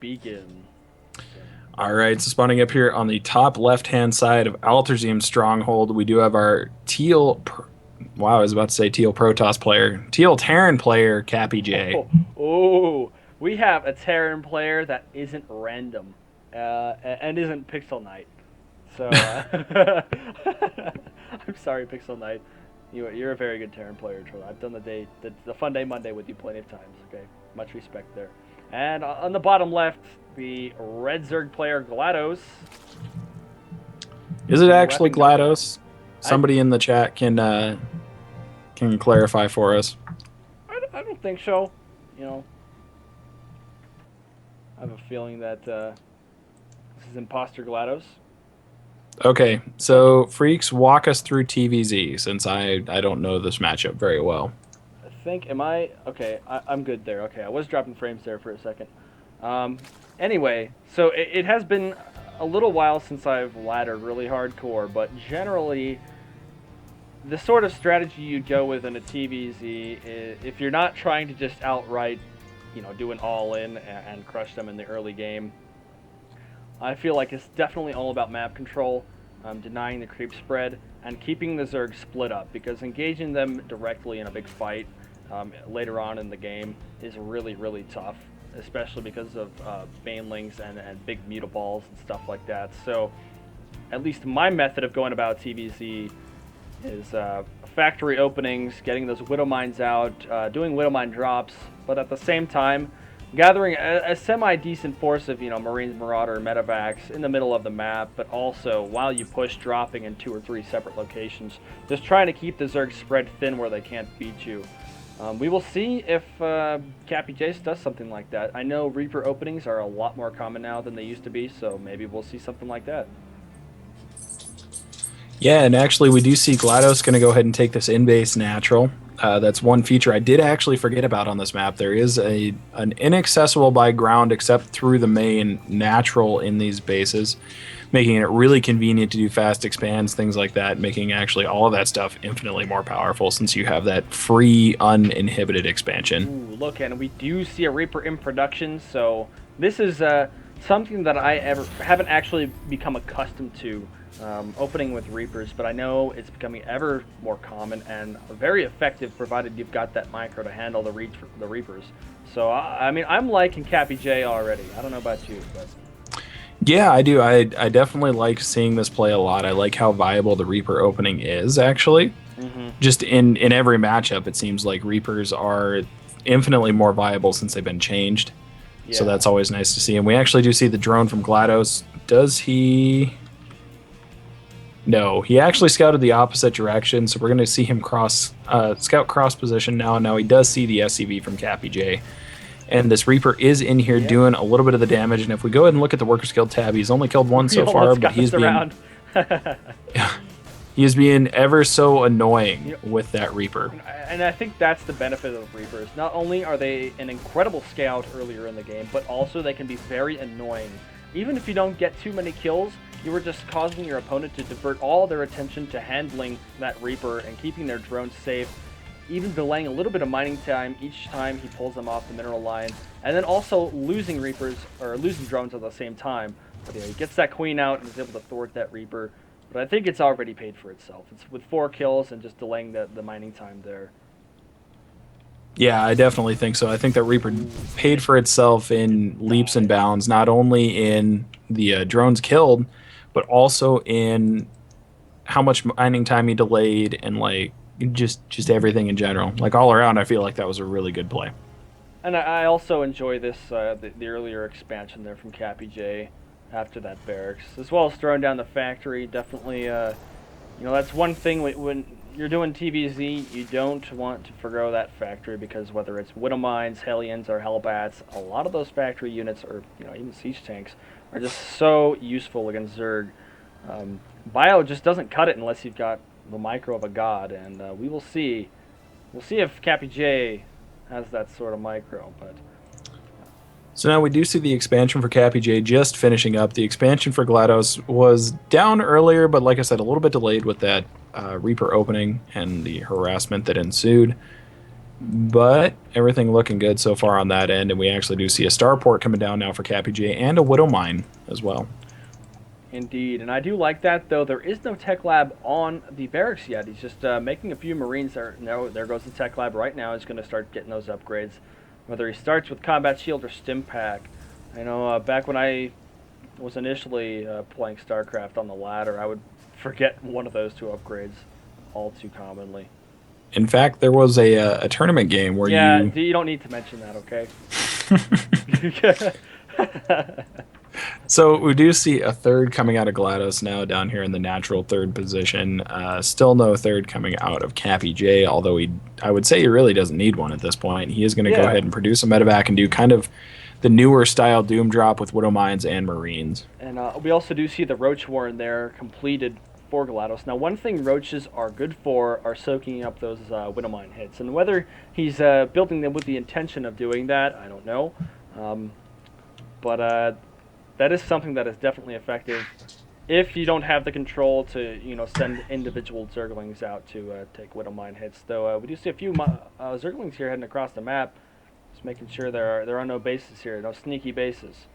Begin. All right, so spawning up here on the top left-hand side of Alterzium Stronghold, we do have our wow, I was about to say Teal Protoss player. Teal Terran player, CappyJ. Oh, we have a Terran player that isn't random, and isn't Pixel Knight. So, I'm sorry, Pixel Knight. You're a very good Terran player, Troll. I've done the Fun Day Monday with you plenty of times. Okay, much respect there. And on the bottom left, the Red Zerg player GlaDOS. Is it actually Repping number nine. GlaDOS? I, Somebody in the chat can clarify for us. I don't think so. You know, I have a feeling that this is imposter GlaDOS. Okay, so Freaks, walk us through TVZ since I don't know this matchup very well. I think, am I? Okay, I'm good there. Okay, I was dropping frames there for a second. Um, anyway, so it has been a little while since I've laddered really hardcore, but generally, the sort of strategy you'd go with in a TVZ is if you're not trying to just outright, do an all-in and crush them in the early game, I feel like it's definitely all about map control, denying the creep spread, and keeping the Zerg split up, because engaging them directly in a big fight later on in the game is really, really tough, especially because of banelings and big mutaballs and stuff like that. So, at least my method of going about TVZ is factory openings, getting those Widow Mines out, doing Widow Mine drops, but at the same time, gathering a semi-decent force of, Marines, Marauder, Medivacs in the middle of the map, but also, while you push, dropping in 2 or 3 separate locations, just trying to keep the Zerg spread thin where they can't beat you. We will see if CappyJ does something like that. I know Reaper openings are a lot more common now than they used to be, so maybe we'll see something like that. Yeah, and actually, we do see GlaDOS going to go ahead and take this in-base natural. That's one feature I did actually forget about on this map. There is an inaccessible by ground except through the main natural in these bases, making it really convenient to do fast expands, things like that, making actually all of that stuff infinitely more powerful since you have that free, uninhibited expansion. Ooh, look, and we do see a Reaper in production, so this is something that I haven't actually become accustomed to, opening with Reapers, but I know it's becoming ever more common and very effective, provided you've got that micro to handle the Reapers. So, I mean, I'm liking CappyJ already. I don't know about you, but... Yeah, I do. I definitely like seeing this play a lot. I like how viable the Reaper opening is, actually. Mm-hmm. Just in every matchup, it seems like Reapers are infinitely more viable since they've been changed. So Yeah. that's always nice to see. And we actually do see the drone from GlaDOS. Does he... No, he actually scouted the opposite direction, so we're going to see him scout cross position now. And now he does see the SCV from CappyJ. And this Reaper is in here doing a little bit of the damage. And if we go ahead and look at the Workers Guild tab, he's only killed one so far, but he's being... He is being ever so annoying with that Reaper. And I think that's the benefit of Reapers. Not only are they an incredible scout earlier in the game, but also they can be very annoying. Even if you don't get too many kills, you were just causing your opponent to divert all their attention to handling that Reaper and keeping their drones safe, even delaying a little bit of mining time each time he pulls them off the mineral line, and then also losing Reapers, or losing drones at the same time. But yeah, he gets that queen out and is able to thwart that Reaper. But I think it's already paid for itself. It's with 4 kills and just delaying the mining time there. Yeah, I definitely think so. I think that Reaper paid for itself in leaps and bounds, not only in the drones killed, but also in how much mining time he delayed and like just everything in general. Like all around, I feel like that was a really good play. And I also enjoy this the earlier expansion there from CappyJ after that barracks, as well as throwing down the factory. Definitely, that's one thing when you're doing TVZ, you don't want to forgo that factory, because whether it's Widow Mines, Hellions, or Hellbats, a lot of those factory units, or even siege tanks, are just so useful against Zerg. Bio just doesn't cut it unless you've got the micro of a god, and we will see. We'll see if CappyJ has that sort of micro, but... So now we do see the expansion for CappyJ just finishing up. The expansion for GlaDOS was down earlier, but like I said, a little bit delayed with that Reaper opening and the harassment that ensued. But everything looking good so far on that end, and we actually do see a starport coming down now for CappyJ and a Widow Mine as well. Indeed, and I do like that, though there is no tech lab on the barracks yet. He's just making a few Marines there. No, there goes the tech lab right now. He's going to start getting those upgrades. Whether he starts with combat shield or stim pack. I know back when I was initially playing StarCraft on the ladder, I would forget one of those two upgrades all too commonly. In fact, there was a tournament game where you don't need to mention that, okay? So we do see a third coming out of GlaDOS now down here in the natural third position. Still no third coming out of CappyJ, although I would say he really doesn't need one at this point. He is going to go ahead and produce a medevac and do kind of the newer style Doom drop with Widow Mines and Marines. And we also do see the Roach Warren there completed for GlaDOS. Now, one thing Roaches are good for are soaking up those Widow Mine hits. And whether he's building them with the intention of doing that, I don't know. But that is something that is definitely effective if you don't have the control to, send individual Zerglings out to take Widow Mine hits. Though we do see a few Zerglings here heading across the map, just making sure there are no bases here, no sneaky bases.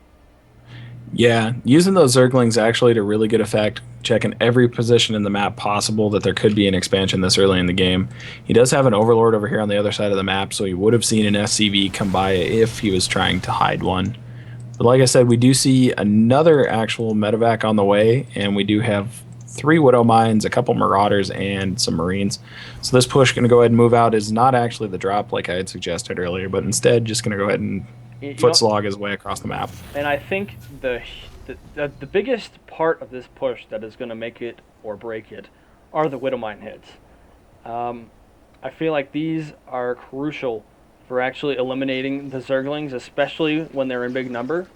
Yeah, using those Zerglings actually to really good effect, checking every position in the map possible that there could be an expansion this early in the game. He does have an Overlord over here on the other side of the map, so he would have seen an SCV come by if he was trying to hide one. But like I said, we do see another actual medevac on the way, and we do have 3 Widow Mines, a couple Marauders, and some Marines. So this push going to go ahead and move out is not actually the drop like I had suggested earlier, but instead just going to go ahead and foot slog his way across the map. And I think the biggest part of this push that is going to make it or break it are the Widow Mine hits. I feel like these are crucial for actually eliminating the Zerglings, especially when they're in big number.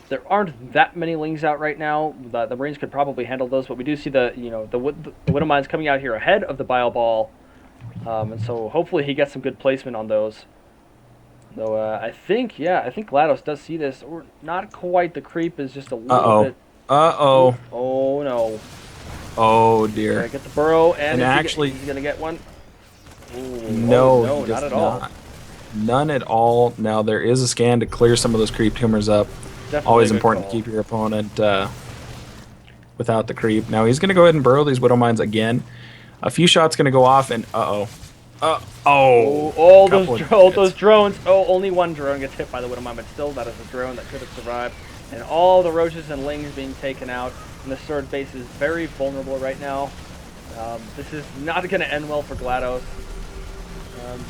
There aren't that many Lings out right now. The Marines could probably handle those, but we do see the Widow Mines coming out here ahead of the Bile Ball, and so hopefully he gets some good placement on those. Though I think GlaDOS does see this, or not quite. The creep is just a little bit. Oh no. Oh dear. Get the burrow, and actually he's gonna get one. Ooh, no, not at all. None at all. Now there is a scan to clear some of those creep tumors up. Definitely always important to keep your opponent without the creep. Now he's going to go ahead and burrow these Widow Mines again. A few shots going to go off, and those drones. Oh, only one drone gets hit by the Widow Mine, but still, that is a drone that could have survived. And all the Roaches and Lings being taken out, and the sword base is very vulnerable right now. This is not going to end well for GlaDOS.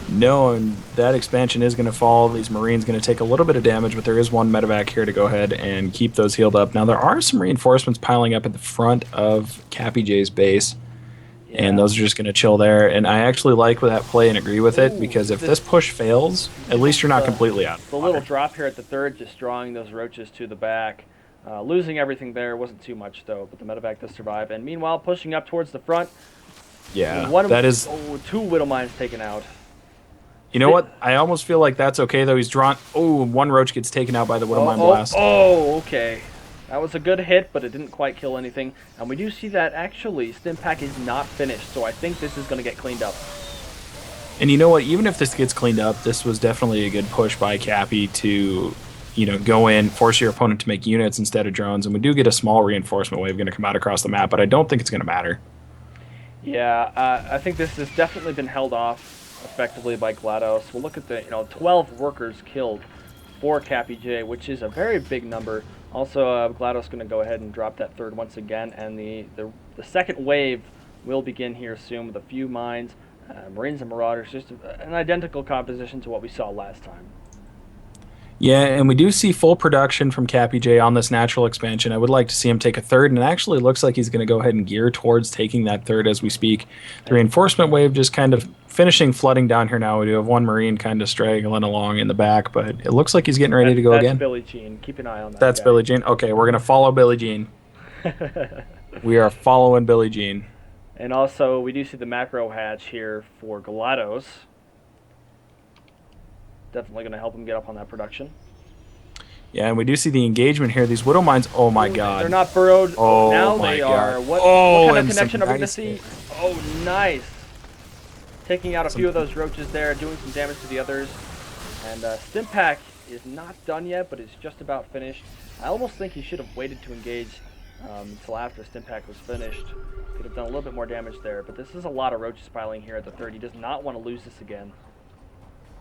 No, and that expansion is going to fall. These Marines going to take a little bit of damage, but there is one medevac here to go ahead and keep those healed up. Now, there are some reinforcements piling up at the front of CappyJ's base, and those are just going to chill there. And I actually like that play and agree with it, because if this push fails, at least you're not completely out. The little drop here at the third, just drawing those Roaches to the back. Losing everything there wasn't too much, though, but the medevac does survive. And meanwhile, pushing up towards the front, that is 2 Widow Mines taken out. You know what? I almost feel like that's okay, though. He's drawn. Oh, one Roach gets taken out by the Widow Mine blast. Oh, okay. That was a good hit, but it didn't quite kill anything. And we do see that, actually, Stim Pack is not finished, so I think this is going to get cleaned up. And you know what? Even if this gets cleaned up, this was definitely a good push by Cappy to, go in, force your opponent to make units instead of drones. And we do get a small reinforcement wave going to come out across the map, but I don't think it's going to matter. Yeah, I think this has definitely been held off effectively by GlaDOS. We'll look at the 12 workers killed for CappyJ, which is a very big number. Also, GlaDOS going to go ahead and drop that third once again, and the second wave will begin here soon with a few mines, Marines and Marauders, just an identical composition to what we saw last time. Yeah, and we do see full production from CappyJ on this natural expansion. I would like to see him take a third, and it actually looks like he's going to go ahead and gear towards taking that third as we speak. The reinforcement wave just kind of finishing flooding down here now. We do have one Marine kind of straggling along in the back, but it looks like he's getting ready to go again. That's Billie Jean. Keep an eye on that. That's Billie Jean. Okay, we're going to follow Billie Jean. We are following Billie Jean. And also, we do see the macro hatch here for GlaDOS. Definitely going to help him get up on that production. Yeah, and we do see the engagement here. These Widow Mines, oh my god. They're not burrowed. Oh, now my they god. are. What kind of connection are we going to see? Hits. Oh, nice. taking out a few of those roaches there, doing some damage to the others. And Stimpack is not done yet, but is just about finished. I almost think he should have waited to engage until after Stimpack was finished. Could have done a little bit more damage there, but this is a lot of roaches piling here at the third. He does not want to lose this again.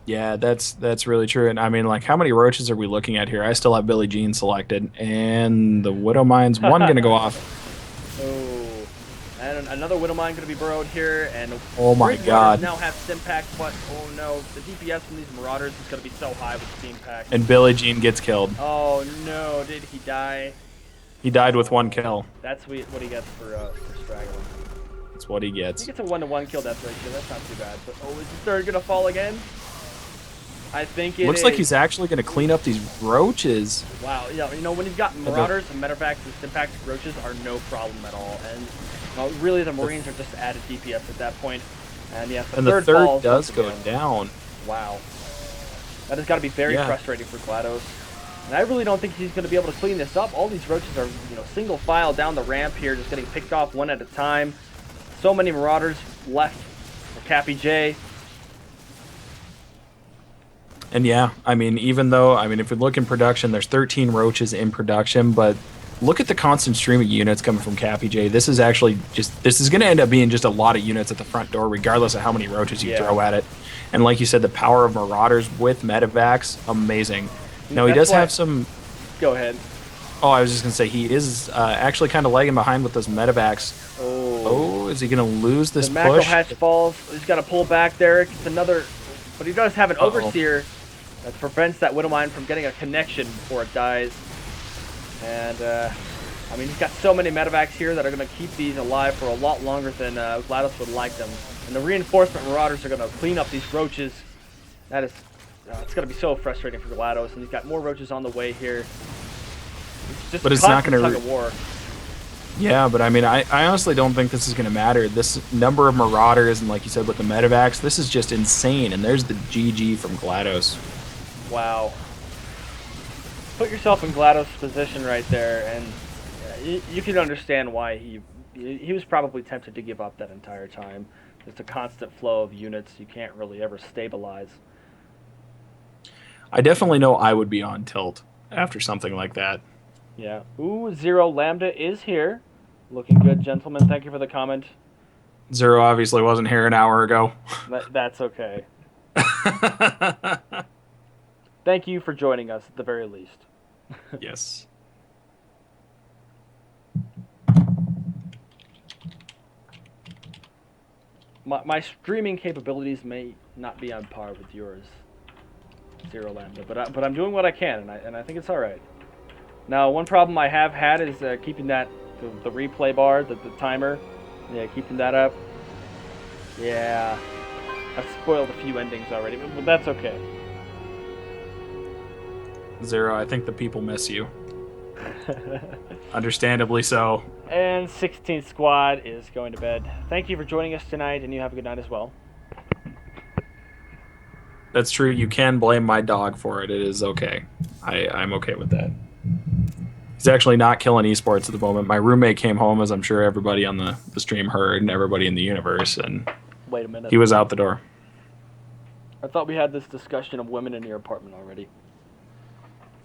Yeah, that's really true. And I mean, like, how many roaches are we looking at here? I still have Billie Jean selected, and the Widow Mine's one going to go off. Oh, and another Widow Mine going to be burrowed here, and oh my god! Now have Stimpack, but oh no, the DPS from these Marauders is going to be so high with Stimpack. And Billie Jean gets killed. Oh no, did he die? He died with 1 kill. That's what he gets for straggling. That's what he gets. He gets a 1-to-1 kill death ratio. That's not too bad. But oh, is the third going to fall again? I think it looks like he's actually going to clean up these roaches. Wow, yeah, you know, when you've got Marauders and Medevacs and Stimpack, roaches are no problem at all. And really, the Marines are just added DPS at that point. And yes, the third does go down. Wow. That has got to be very frustrating for GlaDOS. And I really don't think he's going to be able to clean this up. All these roaches are, you know, single file down the ramp here, just getting picked off one at a time. So many Marauders left for CappyJ. And yeah, I mean, even though, I mean, if we look in production, there's 13 roaches in production, but look at the constant stream of units coming from CappyJ. This is actually this is going to end up being just a lot of units at the front door, regardless of how many roaches you throw at it. And like you said, the power of Marauders with Medevacs, amazing. Now, he does have some... Go ahead. Oh, I was just going to say, he is actually kind of lagging behind with those Medevacs. Oh, is he going to lose this the push? The hatch falls. He's got to pull back there. It's another... But he does have an Overseer that prevents that Widow Mine from getting a connection before it dies. And, I mean, he's got so many Medevacs here that are going to keep these alive for a lot longer than GlaDOS would like them. And the Reinforcement Marauders are going to clean up these roaches. That is... it's going to be so frustrating for GlaDOS, and he's got more roaches on the way here. It's just it's not going to war. Yeah, but I mean, I honestly don't think this is going to matter. This number of Marauders, and like you said with the Medevacs, this is just insane. And there's the GG from GlaDOS. Wow. Put yourself in GlaDOS' position right there, and you can understand why he was probably tempted to give up that entire time. Just a constant flow of units. You can't really ever stabilize. I definitely know I would be on tilt after something like that. Yeah. Ooh, Zero Lambda is here. Looking good, gentlemen. Thank you for the comment. Zero obviously wasn't here an hour ago. That's okay. Thank you for joining us at the very least. Yes. My streaming capabilities may not be on par with yours, Zero Lambda, but I'm doing what I can, and I think it's all right. Now, one problem I have had is keeping the replay bar, the timer, keeping that up. Yeah, I've spoiled a few endings already, but that's okay. Zero, I think the people miss you. Understandably so. And 16th Squad is going to bed. Thank you for joining us tonight, and you have a good night as well. That's true. You can blame my dog for it. It is okay. I'm okay with that. He's actually not killing esports at the moment. My roommate came home, as I'm sure everybody on the stream heard, and everybody in the universe, and wait a minute. He was out the door. I thought we had this discussion of women in your apartment already.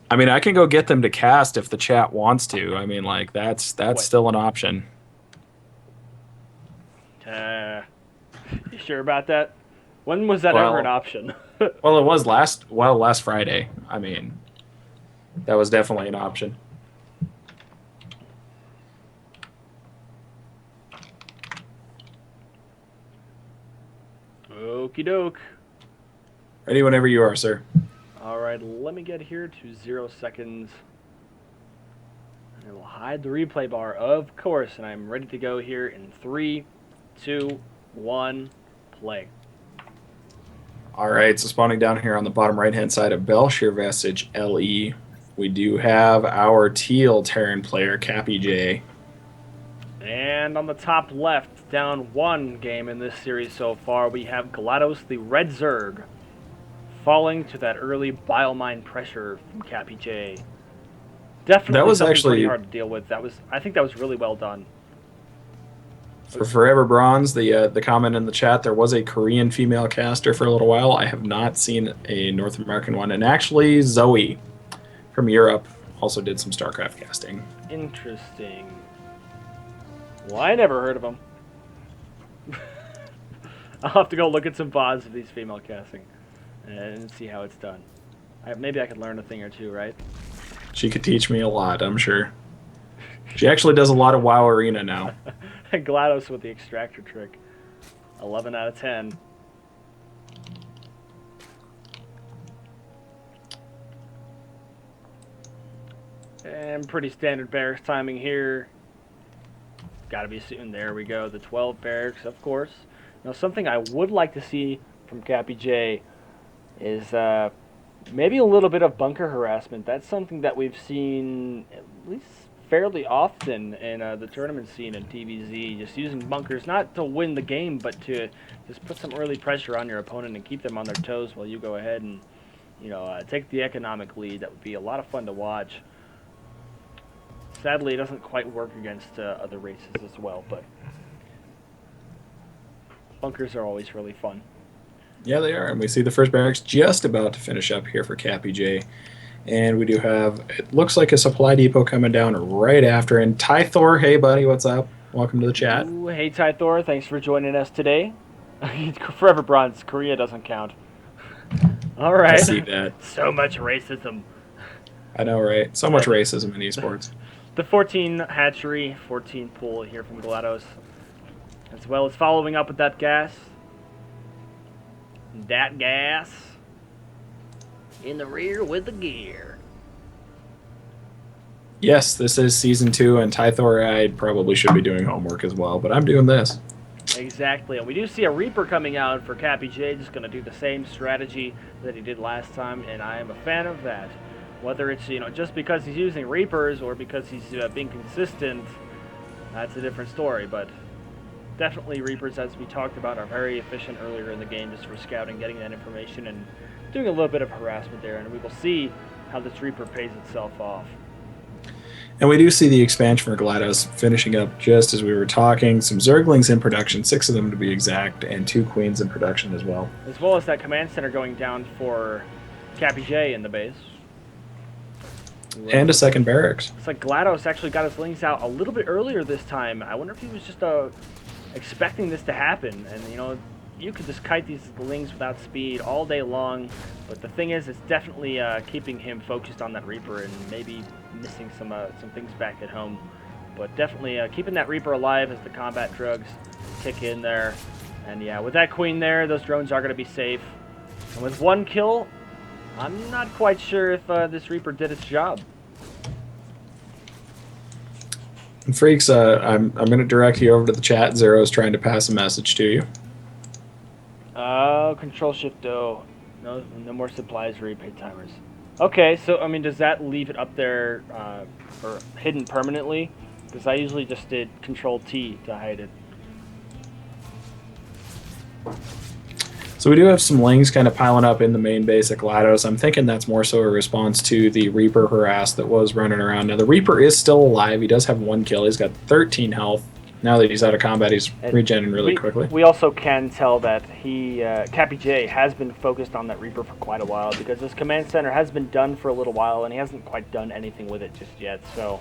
I mean, I can go get them to cast if the chat wants to. I mean, like, that's still an option. You sure about that? When was that ever an option? Well, it was last Friday. I mean, that was definitely an option. Okie doke. Ready whenever you are, sir. Alright, let me get here to 0 seconds. And I will hide the replay bar, of course, and I'm ready to go here in 3, 2, 1, play. Alright, so spawning down here on the bottom right-hand side of Belshire Vestige LE, we do have our teal Terran player, CappyJ. And on the top left, down one game in this series so far, we have GlaDOS, the Red Zerg, falling to that early biomine pressure from CappyJ. Definitely that was something actually pretty hard to deal with. I think that was really well done. For Forever Bronze, the comment in the chat, there was a Korean female caster for a little while. I have not seen a North American one. And actually, Zoe from Europe also did some StarCraft casting. Interesting. Well, I never heard of them. I'll have to go look at some VODs of these female casting and see how it's done. Maybe I could learn a thing or two, right? She could teach me a lot, I'm sure. She actually does a lot of WoW Arena now. GlaDOS with the extractor trick. 11 out of 10. And pretty standard barracks timing here. Gotta be soon. There we go. The 12 barracks, of course. Now, something I would like to see from CappyJ is maybe a little bit of bunker harassment. That's something that we've seen at least fairly often in the tournament scene in TVZ. Just using bunkers, not to win the game, but to just put some early pressure on your opponent and keep them on their toes while you go ahead and, take the economic lead. That would be a lot of fun to watch. Sadly, it doesn't quite work against other races as well, but bunkers are always really fun. Yeah, they are. And we see the first barracks just about to finish up here for CappyJ. And we do have, it looks like a supply depot coming down right after. And Tythor, hey buddy, what's up? Welcome to the chat. Ooh, hey Tythor, thanks for joining us today. Forever Bronze, Korea doesn't count. All right. I see that. So much racism. I know, right? So much racism in esports. The 14 hatchery, 14 pool here from GlaDOS, as well as following up with that gas. That gas in the rear with the gear. Yes, this is season 2, and Tythor, I probably should be doing homework as well, but I'm doing this. Exactly, and we do see a Reaper coming out for CappyJ, just going to do the same strategy that he did last time, and I am a fan of that. Whether it's, just because he's using Reapers or because he's being consistent, that's a different story, but definitely Reapers, as we talked about, are very efficient earlier in the game just for scouting, getting that information, and doing a little bit of harassment there, and we will see how this Reaper pays itself off. And we do see the expansion for GlaDOS finishing up just as we were talking. Some Zerglings in production, 6 of them to be exact, and 2 Queens in production as well. As well as that command center going down for CappyJ in the base. And a second barracks. It's like GlaDOS actually got his lings out a little bit earlier this time. I wonder if he was just expecting this to happen. And, you could just kite these lings without speed all day long. But the thing is, it's definitely keeping him focused on that Reaper and maybe missing some things back at home. But definitely keeping that Reaper alive as the combat drugs kick in there. And yeah, with that Queen there, those drones are going to be safe. And with 1 kill, I'm not quite sure if this Reaper did its job. And Freaks, I'm going to direct you over to the chat. Zero's trying to pass a message to you. Control Shift O. No more supplies or repaid timers. Okay, so I mean, does that leave it up there or hidden permanently? Because I usually just did Control T to hide it. So we do have some lings kind of piling up in the main base at GlaDOS. I'm thinking that's more so a response to the Reaper harass that was running around. Now the Reaper is still alive. He does have 1 kill. He's got 13 health. Now that he's out of combat, he's regenerating really quickly. We also can tell that CappyJ has been focused on that Reaper for quite a while because his command center has been done for a little while and he hasn't quite done anything with it just yet. So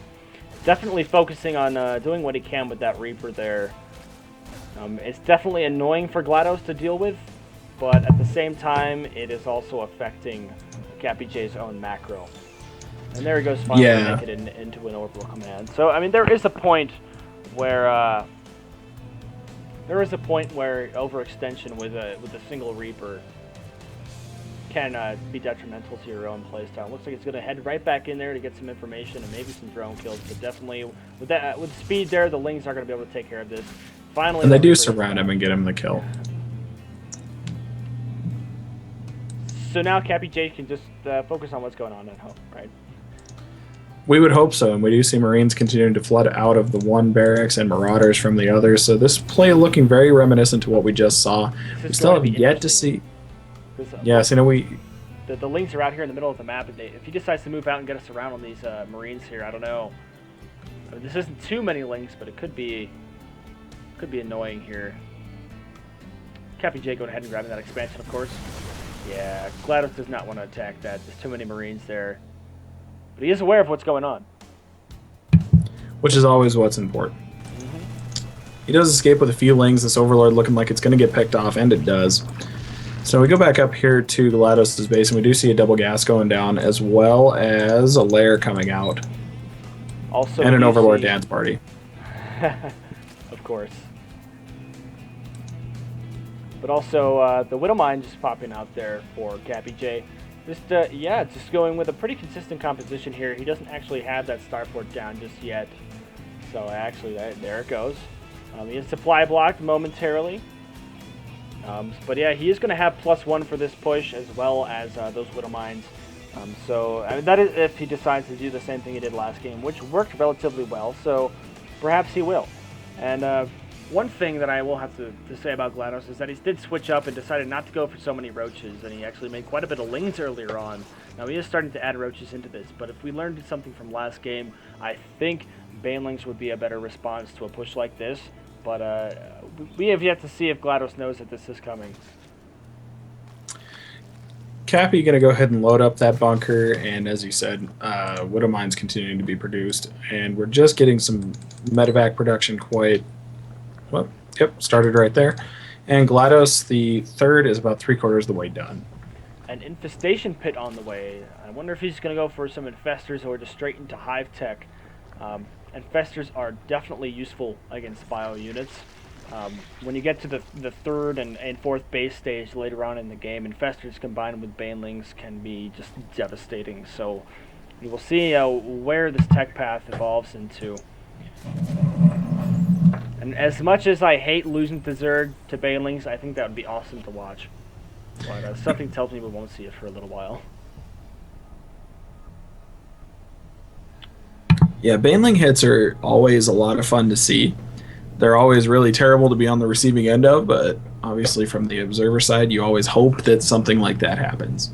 definitely focusing on doing what he can with that Reaper there. It's definitely annoying for GlaDOS to deal with, but at the same time, it is also affecting CappyJ's own macro. And there he goes, finally make it into an orbital command. So I mean, there is a point where overextension with a single Reaper can be detrimental to your own playstyle. Looks like it's going to head right back in there to get some information and maybe some drone kills. But definitely with speed there, the Lings are going to be able to take care of this. Finally, and they do surround him and get him the kill. So now CappyJ can just focus on what's going on at home, right? We would hope so, and we do see Marines continuing to flood out of the one barracks and Marauders from the other. So this play looking very reminiscent to what we just saw. We still have yet to see. Yes, the Lings are out here in the middle of the map, and if he decides to move out and get us around on these Marines here, I don't know. I mean, this isn't too many Lings, but it could be Could be annoying here. CappyJ going ahead and grabbing that expansion, of course. Yeah, GlaDOS does not want to attack that. There's too many Marines there. But he is aware of what's going on. Which is always what's important. He does escape with a few lings. This Overlord looking like it's going to get picked off, and it does. So we go back up here to GlaDOS' base, and we do see a double gas going down, as well as a lair coming out. Also, and an Overlord dance party. Of course. But also, the Widow Mine just popping out there for CappyJ. Just going with a pretty consistent composition here. He doesn't actually have that starport down just yet. So actually, there it goes. He is supply blocked momentarily. But yeah, he is going to have +1 for this push, as well as those Widow Mines. That is if he decides to do the same thing he did last game, which worked relatively well. So perhaps he will. And one thing that I will have to say about GlaDOS is that he did switch up and decided not to go for so many roaches, and he actually made quite a bit of lings earlier on. Now he is starting to add roaches into this, but if we learned something from last game, I think banelings would be a better response to a push like this. But we have yet to see if GlaDOS knows that this is coming. Cappy going to go ahead and load up that bunker, and as you said, Widow Mine's continuing to be produced, and we're just getting some medevac production started right there. And GlaDOS, the third, is about 3/4 of the way done. An infestation pit on the way. I wonder if he's going to go for some infestors or just straight into hive tech. Infestors are definitely useful against bio units. When you get to the third and fourth base stage later on in the game, infestors combined with banelings can be just devastating. So we will see where this tech path evolves into. And as much as I hate losing the Zerg to banelings, I think that would be awesome to watch. But something tells me we won't see it for a little while. Yeah, baneling hits are always a lot of fun to see. They're always really terrible to be on the receiving end of, but obviously from the observer side, you always hope that something like that happens.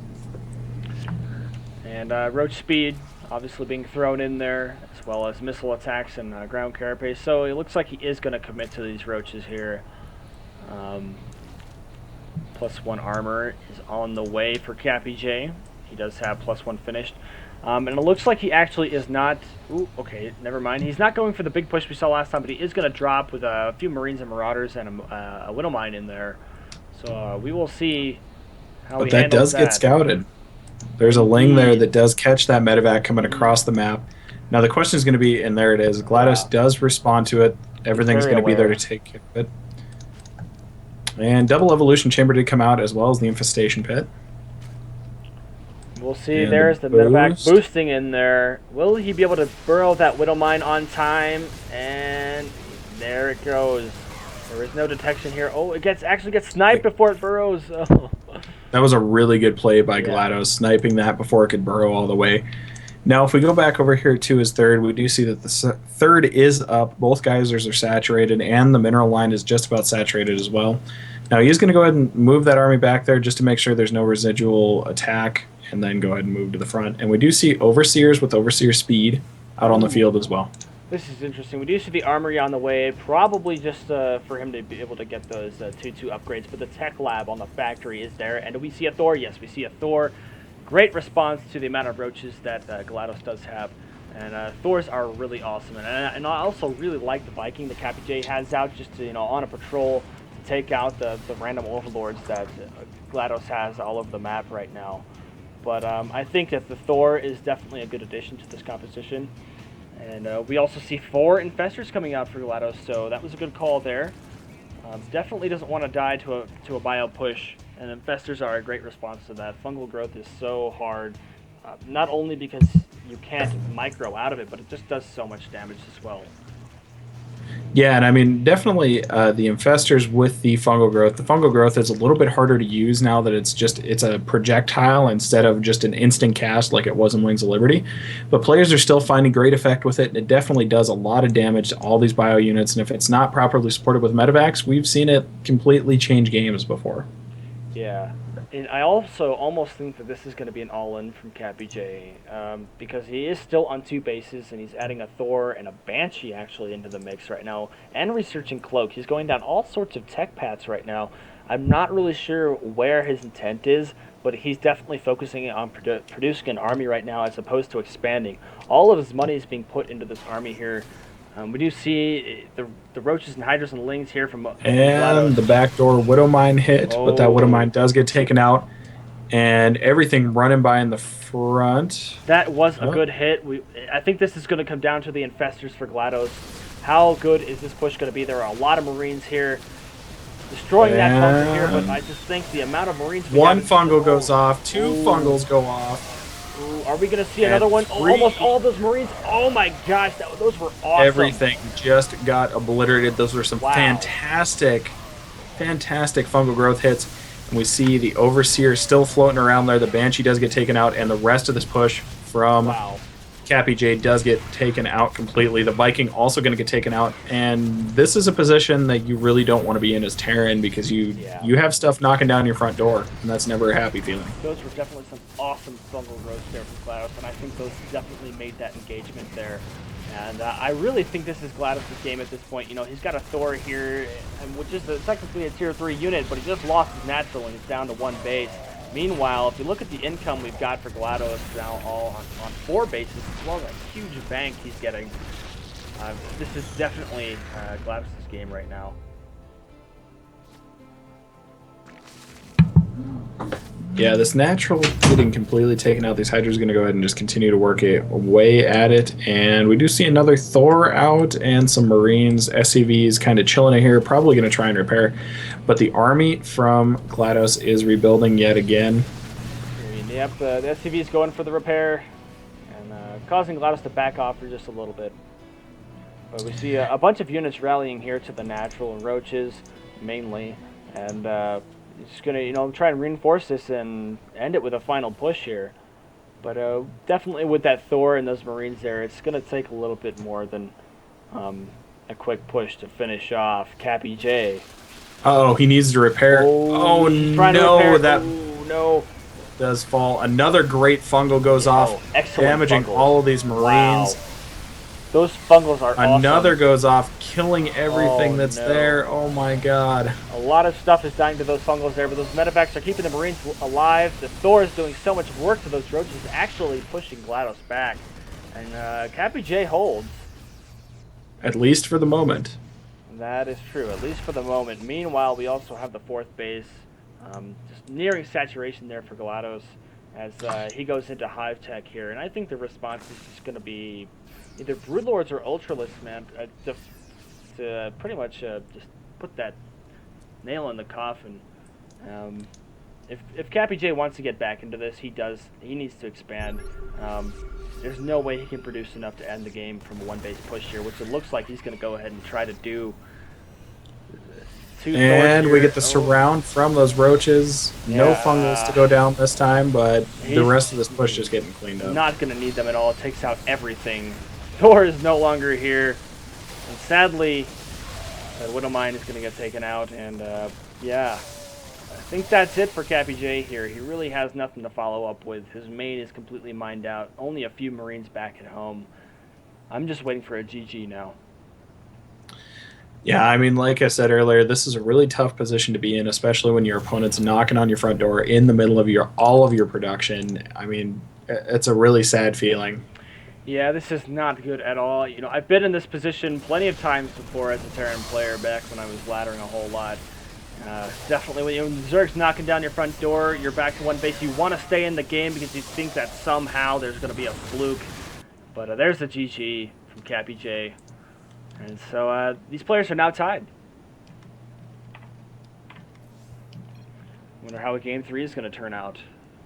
And roach speed obviously being thrown in there, as well as missile attacks and ground carapace. So it looks like he is going to commit to these roaches here. +1 armor is on the way for CappyJ. He does have +1 finished. And it looks like he actually is not... Ooh, okay, never mind. He's not going for the big push we saw last time, but he is going to drop with a few Marines and Marauders and a Widow Mine in there. So we will see how he handles that. But that does get scouted. There's a ling there that does catch that medevac coming across the map. Now the question is going to be, and there it is, GlaDOS does respond to it. Everything's going to be there to take care of it. And double evolution chamber did come out, as well as the infestation pit. We'll see. And there's the medevac boosting in there. Will he be able to burrow that Widow Mine on time? And there it goes. There is no detection here. Oh, it actually gets sniped before it burrows. Oh. That was a really good play by GlaDOS, sniping that before it could burrow all the way. Now, if we go back over here to his third, we do see that the third is up. Both geysers are saturated, and the mineral line is just about saturated as well. Now, he's going to go ahead and move that army back there just to make sure there's no residual attack, and then go ahead and move to the front. And we do see Overseers with Overseer speed out on the field as well. This is interesting. We do see the armory on the way, probably just for him to be able to get those 2-2 upgrades. But the tech lab on the factory is there. And do we see a Thor? Yes, we see a Thor. Great response to the amount of roaches that GlaDOS does have. And Thors are really awesome. And I also really like the Viking that CappyJ has out just to, on a patrol to take out the random overlords that GlaDOS has all over the map right now. But I think that the Thor is definitely a good addition to this composition. And we also see 4 infestors coming out for GlaDOS, so that was a good call there. Definitely doesn't want to die to a bio push, and infestors are a great response to that. Fungal growth is so hard, not only because you can't micro out of it, but it just does so much damage as well. Yeah, and I mean, definitely the infestors with the fungal growth. The fungal growth is a little bit harder to use now that it's a projectile instead of just an instant cast like it was in Wings of Liberty. But players are still finding great effect with it, and it definitely does a lot of damage to all these bio units. And if it's not properly supported with medevacs, we've seen it completely change games before. Yeah, And I also almost think that this is going to be an all-in from CappyJ, because he is still on 2 bases, and he's adding a Thor and a Banshee actually into the mix right now, and researching Cloak. He's going down all sorts of tech paths right now. I'm not really sure where his intent is, but he's definitely focusing on producing an army right now as opposed to expanding. All of his money is being put into this army here. We do see the Roaches and Hydras and Lings here from And GlaDOS. the backdoor Widow Mine hit, but that Widow Oh. Mine does get taken out. And everything running by in the front. That was a Oh. good hit. I think this is going to come down to the infestors for GlaDOS. How good is this push going to be? There are a lot of Marines here destroying that bunker here, but I just think the amount of Marines we One have fungal goes off, 2 Ooh. fungals go off. Ooh, are we going to see And another one? three. Almost all of those Marines. Oh my gosh, those were awesome. Everything just got obliterated. Those were some Wow. fantastic fungal growth hits. And we see the Overseer still floating around there. The Banshee does get taken out, and the rest of this push from Wow. CappyJ does get taken out completely. The Viking also going to get taken out, and this is a position that you really don't want to be in as Terran because you have stuff knocking down your front door, and that's never a happy feeling. Those were definitely some awesome fungal growths there from GlaDOS, and I think those definitely made that engagement there. And I really think this is GlaDOS' game at this point. You know, he's got a Thor here, which is technically a tier 3 unit, but he just lost his natural and he's down to 1 base. Meanwhile, if you look at the income we've got for GlaDOS now all on 4 bases, as well as a huge bank he's getting, this is definitely GlaDOS' game right now. Yeah, this natural getting completely taken out. These Hydras are going to go ahead and just continue to work away at it. And we do see another Thor out and some Marines. SCVs kind of chilling in here, probably going to try and repair. But the army from GlaDOS is rebuilding yet again. I mean, yep, the SCV is going for the repair and causing GlaDOS to back off for just a little bit. But we see a bunch of units rallying here to the natural and Roaches mainly. And just gonna, you know, try and reinforce this and end it with a final push here. But definitely with that Thor and those Marines there, it's gonna take a little bit more than a quick push to finish off CappyJ. Oh, he needs to repair. Oh no, that no. does fall. Another great fungal goes off, damaging fungals. all of these Marines. Wow. Those fungals are Another awesome. goes off, killing everything that's no. there. Oh my god. A lot of stuff is dying to those fungals there, but those medevacs are keeping the Marines alive. The Thor is doing so much work to those Roaches, actually pushing GlaDOS back. And CappyJ holds. At least for the moment. That is true, at least for the moment. Meanwhile, we also have the 4th base, just nearing saturation there for GlaDOS as he goes into Hive Tech here. And I think the response is just going to be either Broodlords or Ultralists, man, to pretty much just put that nail in the coffin. If CappyJ wants to get back into this, he does. He needs to expand. There's no way he can produce enough to end the game from a 1 base push here, which it looks like he's going to go ahead and try to do. And we get the surround from those Roaches. No fungals to go down this time, but the rest of this push is getting cleaned up. Not going to need them at all. It takes out everything. Thor is no longer here. And sadly, the Widow Mine is going to get taken out. And yeah, I think that's it for CappyJ here. He really has nothing to follow up with. His main is completely mined out. Only a few Marines back at home. I'm just waiting for a GG now. Yeah, I mean, like I said earlier, this is a really tough position to be in, especially when your opponent's knocking on your front door in the middle of all of your production. I mean, it's a really sad feeling. Yeah, this is not good at all. You know, I've been in this position plenty of times before as a Terran player back when I was laddering a whole lot. Definitely when Zerg's knocking down your front door, you're back to 1 base. You want to stay in the game because you think that somehow there's going to be a fluke. But there's the GG from CappyJ. And so these players are now tied. Wonder how Game 3 is going to turn out.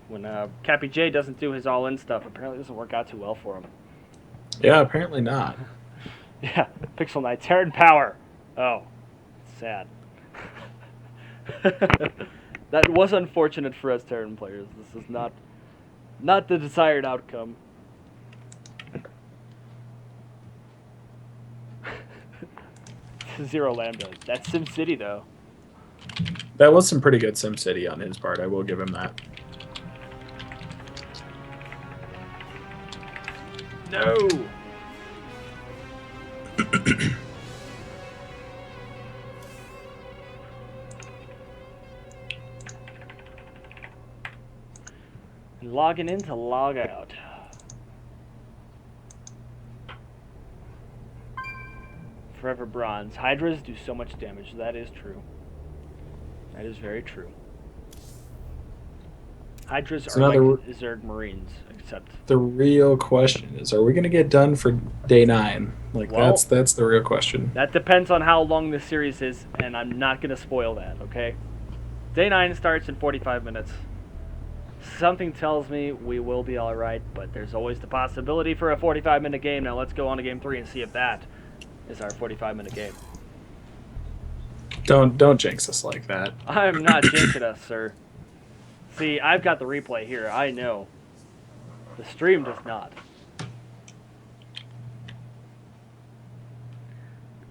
When CappyJ doesn't do his all-in stuff, apparently it doesn't work out too well for him. Yeah, apparently not. Yeah, Pixel Knight, Terran Power. Oh, sad. That was unfortunate for us Terran players. This is not the desired outcome. Zero Lambda. That's SimCity though. That was some pretty good SimCity on his part. I will give him that. No! Logging in to log out. Forever bronze. Hydras do so much damage. That is true. That is very true. Hydras It's are like another. Zerg Marines, except... The real question is: are we going to get done for day 9? Like Well, that's the real question. that depends on how long this series is, and I'm not going to spoil that, okay? Day 9 starts in 45 minutes. Something tells me we will be alright, but there's always the possibility for a 45-minute game. Now let's go on to Game 3 and see if that is our 45-minute game. Don't jinx us like that. I'm not jinxing us, sir. See, I've got the replay here. I know. The stream does not.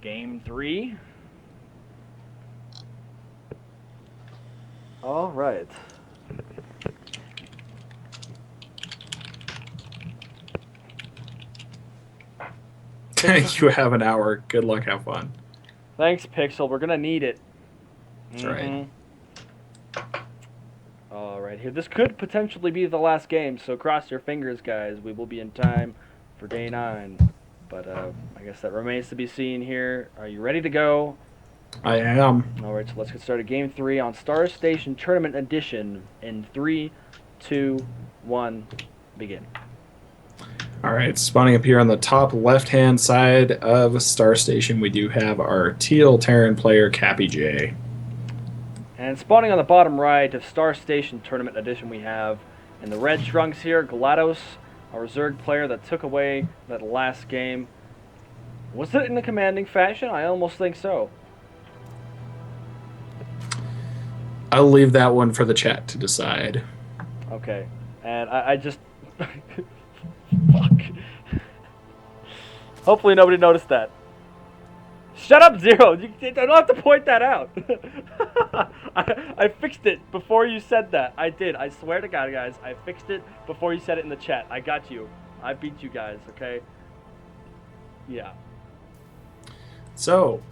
Game 3. All right. You have an hour. Good luck. Have fun. Thanks, Pixel. We're gonna need it. That's right. All right, here. This could potentially be the last game, so cross your fingers, guys. We will be in time for day 9. But I guess that remains to be seen here. Are you ready to go? I am. All right, so let's get started. Game 3 on Star Station Tournament Edition in 3, 2, 1, begin. All right, spawning up here on the top left-hand side of Star Station, we do have our teal Terran player, CappyJ. And spawning on the bottom right of Star Station Tournament Edition, we have, in the red trunks here, GlaDOS, our Zerg player that took away that last game. Was it in a commanding fashion? I almost think so. I'll leave that one for the chat to decide. Okay, and I just... Fuck. Hopefully nobody noticed that. Shut up, Zero! You don't have to point that out. I fixed it before you said that. I did. I swear to God, guys. I fixed it before you said it in the chat. I got you. I beat you guys, okay? Yeah. So,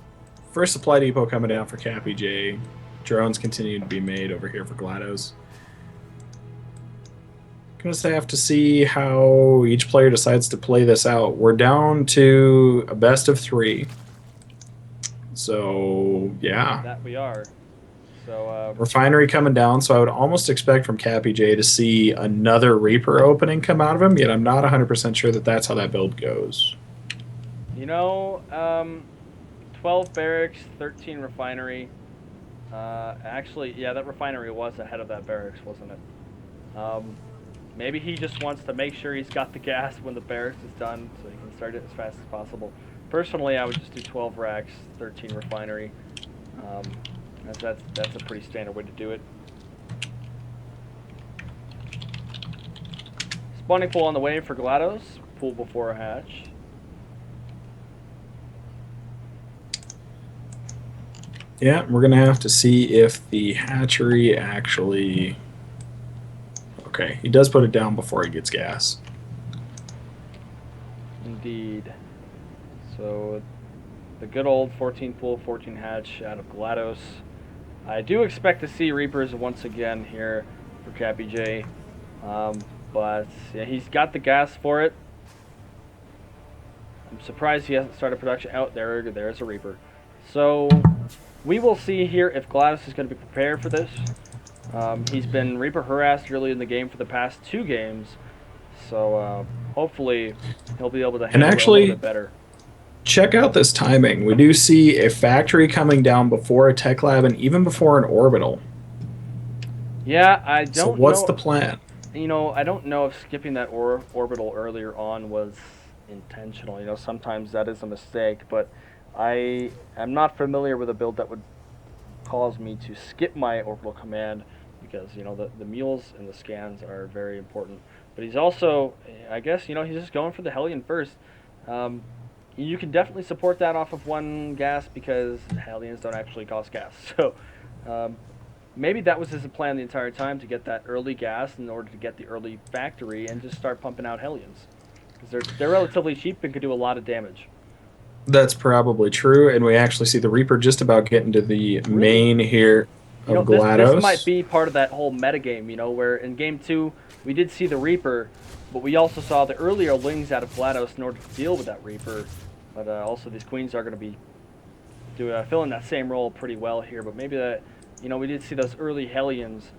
first supply depot coming down for CappyJ. Drones continue to be made over here for GlaDOS. Gonna have to see how each player decides to play this out. We're down to a best of 3. So, yeah. That we are. So, Refinery coming down, so I would almost expect from CappyJ to see another Reaper opening come out of him, yet I'm not 100% sure that that's how that build goes. you know, 12 barracks, 13 refinery. Actually, yeah, that refinery was ahead of that barracks, wasn't it? Maybe he just wants to make sure he's got the gas when the barracks is done, so he can start it as fast as possible. Personally, I would just do 12 racks, 13 refinery. That's a pretty standard way to do it. Spawning pool on the way for GlaDOS. Pool before a hatch. Yeah, we're going to have to see if the hatchery actually... Okay, he does put it down before he gets gas. Indeed. So, the good old 14 pool, 14 hatch out of GlaDOS. I do expect to see Reapers once again here for CappyJ. But yeah, he's got the gas for it. I'm surprised he hasn't started production out there. There's a Reaper. So, we will see here if GlaDOS is going to be prepared for this. He's been Reaper harassed early in the game for the past 2 games, so hopefully he'll be able to handle it a little bit better. Check out this timing. We do see a factory coming down before a tech lab and even before an orbital. Yeah, I don't know. So what's the plan? You know, I don't know if skipping that orbital earlier on was intentional. You know, sometimes that is a mistake, but I am not familiar with a build that would cause me to skip my orbital command, because, you know, the mules and the scans are very important. But he's also, I guess, you know, he's just going for the Hellion first. You can definitely support that off of 1 gas, because Hellions don't actually cost gas. So Maybe that was his plan the entire time, to get that early gas in order to get the early factory and just start pumping out Hellions. Because they're relatively cheap and can do a lot of damage. That's probably true, and we actually see the Reaper just about getting to the Really? main here You know, of this might GlaDOS. be part of that whole metagame, where in game 2 we did see the Reaper, but we also saw the earlier Lings out of GlaDOS in order to deal with that Reaper. But also these Queens are going to be filling that same role pretty well here. But maybe we did see those early Hellions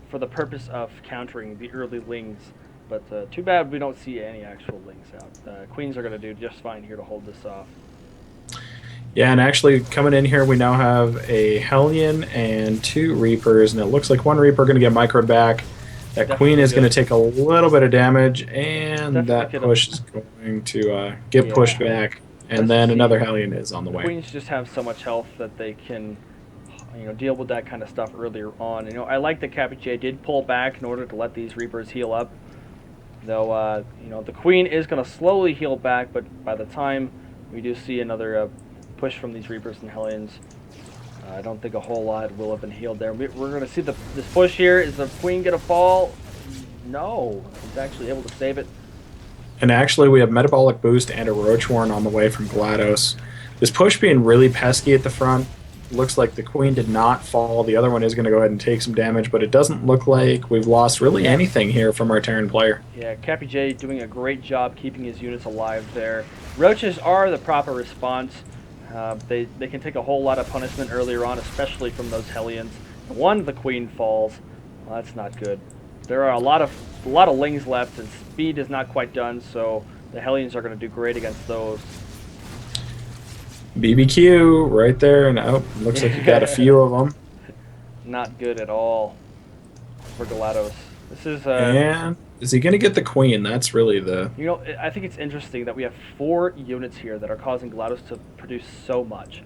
for the purpose of countering the early Lings. But too bad we don't see any actual Lings out. Queens are going to do just fine here to hold this off. Yeah, and actually coming in here, we now have a Hellion and 2 Reapers, and it looks like 1 Reaper going to get microed back. That Queen Definitely is going to good. take a little bit of damage, and Definitely that could have. push is going to get pushed Yeah. back. And Let's then see. another Hellion is on the The way. Queens just have so much health that they can, deal with that kind of stuff earlier on. I like that CappyJ did pull back in order to let these Reapers heal up. Though, the Queen is going to slowly heal back, but by the time we do see another push from these Reapers and Hellions, I don't think a whole lot will have been healed there. We're going to see this push here. Is the Queen going to fall? No. He's actually able to save it. And actually, we have Metabolic Boost and a Roach Warren on the way from GlaDOS. This push being really pesky at the front. Looks like the Queen did not fall. The other one is going to go ahead and take some damage, but it doesn't look like we've lost really anything here from our Terran player. Yeah, CappyJ doing a great job keeping his units alive there. Roaches are the proper response. They can take a whole lot of punishment earlier on, especially from those Hellions. One, the Queen falls. Well, that's not good. There are a lot of Lings left, and speed is not quite done, so the Hellions are going to do great against those. BBQ right there, and oh, looks like you got a few of them. Not good at all for GlaDOS. This is And is he going to get the Queen? That's really the... I think it's interesting that we have 4 units here that are causing GlaDOS to produce so much.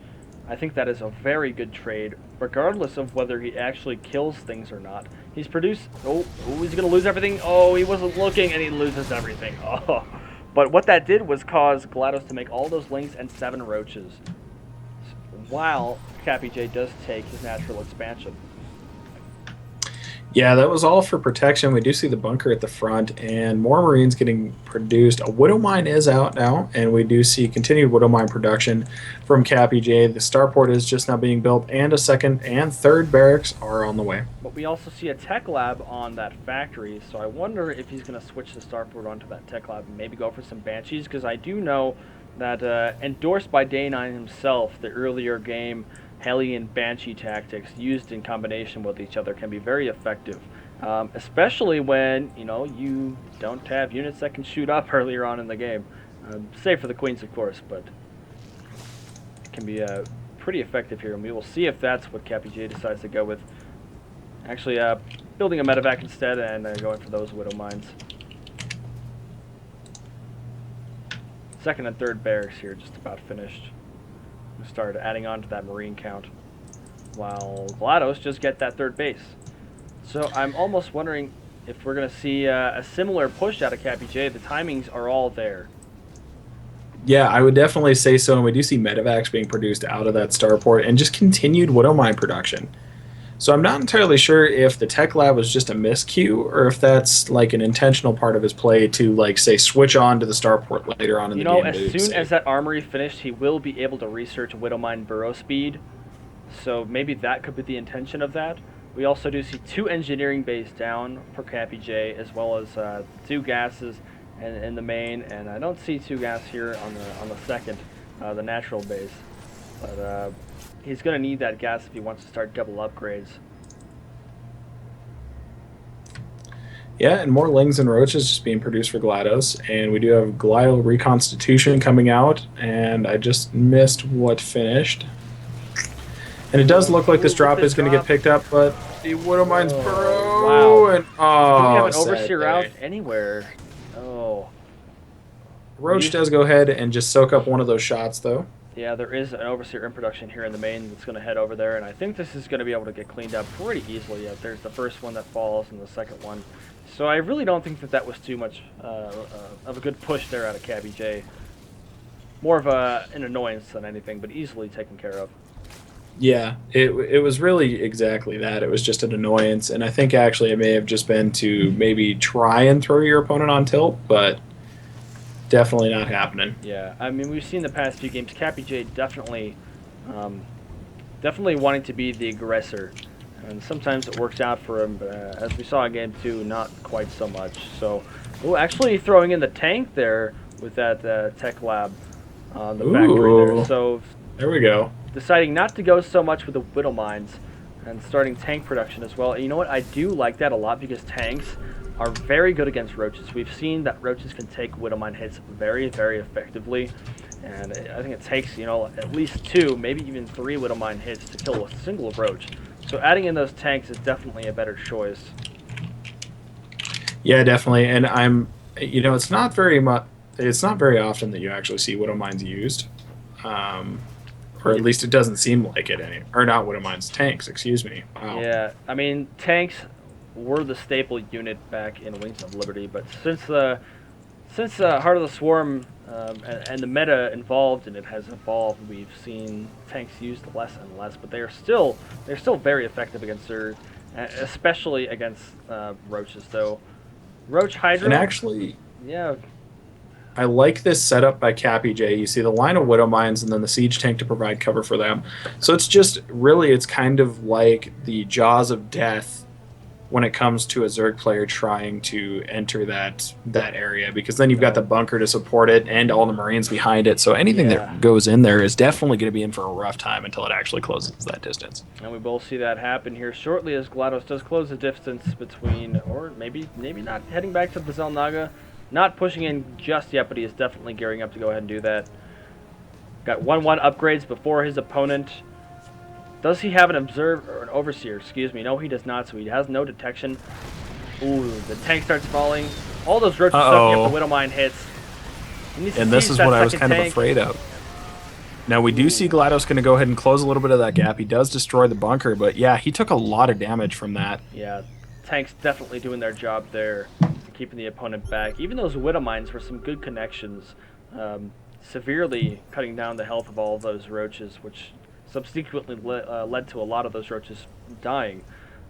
I think that is a very good trade, regardless of whether he actually kills things or not. He's produced... Oh, he's going to lose everything. Oh, he wasn't looking, and he loses everything. Oh. But what that did was cause GlaDOS to make all those Lings and 7 Roaches, while CappyJ does take his natural expansion. Yeah, that was all for protection. We do see the bunker at the front, and more Marines getting produced. A Widow Mine is out now, and we do see continued Widow Mine production from CappyJ. The starport is just now being built, and a 2nd and 3rd barracks are on the way. But we also see a tech lab on that factory, so I wonder if he's going to switch the starport onto that tech lab and maybe go for some Banshees, because I do know that endorsed by Day9 himself, the earlier game Hellion Banshee tactics used in combination with each other can be very effective, especially when you don't have units that can shoot up earlier on in the game, save for the Queens of course, but it can be pretty effective here, and we will see if that's what CappyJ decides to go with. Actually, building a medevac instead and going for those Widow Mines. 2nd and 3rd barracks here just about finished. We started adding on to that Marine count, while GlaDOS just get that 3rd base. So I'm almost wondering if we're going to see a similar push out of CappyJ. The timings are all there. Yeah, I would definitely say so, and we do see medevacs being produced out of that starport, and just continued Widow Mine production. So I'm not entirely sure if the tech lab was just a miscue, or if that's like an intentional part of his play to, like, say, switch on to the starport later on in the game. As soon as that armory finished, he will be able to research Widow Mine burrow speed. So maybe that could be the intention of that. We also do see 2 engineering bays down for CappyJ, as well as 2 gases in the main, and I don't see 2 gas here on the 2nd, the natural base. But he's going to need that gas if he wants to start double upgrades. Yeah, and more Lings and Roaches just being produced for GlaDOS, and we do have Glial Reconstitution coming out, and I just missed what finished. And it does look like this drop is going to get picked up, but the Widow Mine's burrow. Wow. And, Do we have an sad overseer day. out anywhere? Oh. Roach does go ahead and just soak up one of those shots, though. Yeah, there is an overseer in production here in the main that's going to head over there, and I think this is going to be able to get cleaned up pretty easily. There's the first one that falls and the second one. So I really don't think that was too much of a good push there out of CappyJ. More of an annoyance than anything, but easily taken care of. Yeah, it was really exactly that. It was just an annoyance, and I think actually it may have just been to maybe try and throw your opponent on tilt, but definitely not happening. Yeah, I mean we've seen the past few games. CappyJ um, definitely wanting to be the aggressor, and sometimes it works out for him. But as we saw in game two, not quite so much. So, oh, actually throwing in the tank there with that tech lab on the factory there. Ooh, So there we go. deciding not to go so much with the Widow Mines and starting tank production as well. And you know what? I do like that a lot because tanks are very good against roaches. We've seen that roaches can take Widow Mine hits very, very effectively. And I think it takes, at least 2, maybe even 3 Widow Mine hits to kill a single roach. So adding in those tanks is definitely a better choice. Yeah, definitely. And it's not very much. It's not very often that you actually see widow mines used, um, or at least it doesn't seem like it. Or not widow mines, tanks. Excuse me. Wow. Yeah, I mean, tanks were the staple unit back in Wings of Liberty, but since Heart of the Swarm and the meta involved in it has evolved, we've seen tanks used less and less. But they're still very effective against her, especially against roaches. Though Roach Hydra, And actually, yeah, I like this setup by CappyJ. You see the line of widow mines and then the siege tank to provide cover for them. So it's kind of like the jaws of death when it comes to a Zerg player trying to enter that area, because then you've got the bunker to support it and all the Marines behind it. So anything yeah. that goes in there is definitely going to be in for a rough time until it actually closes that distance. And we both see that happen here shortly as GlaDOS does close the distance between, or maybe not heading back to the Zelnaga. Not pushing in just yet, but he is definitely gearing up to go ahead and do that. Got 1-1 upgrades before his opponent. Does he have an observer or an overseer? Excuse me. No, he does not, so he has no detection. Ooh, the tank starts falling. All those roaches soaking up the Widow Mine hits. And this is what I was kind of afraid of. Now, we do see GlaDOS going to go ahead and close a little bit of that gap. He does destroy the bunker, but yeah, he took a lot of damage from that. Yeah, tanks definitely doing their job there, keeping the opponent back. Even those Widow Mines were some good connections, severely cutting down the health of all of those roaches, which subsequently led to a lot of those roaches dying.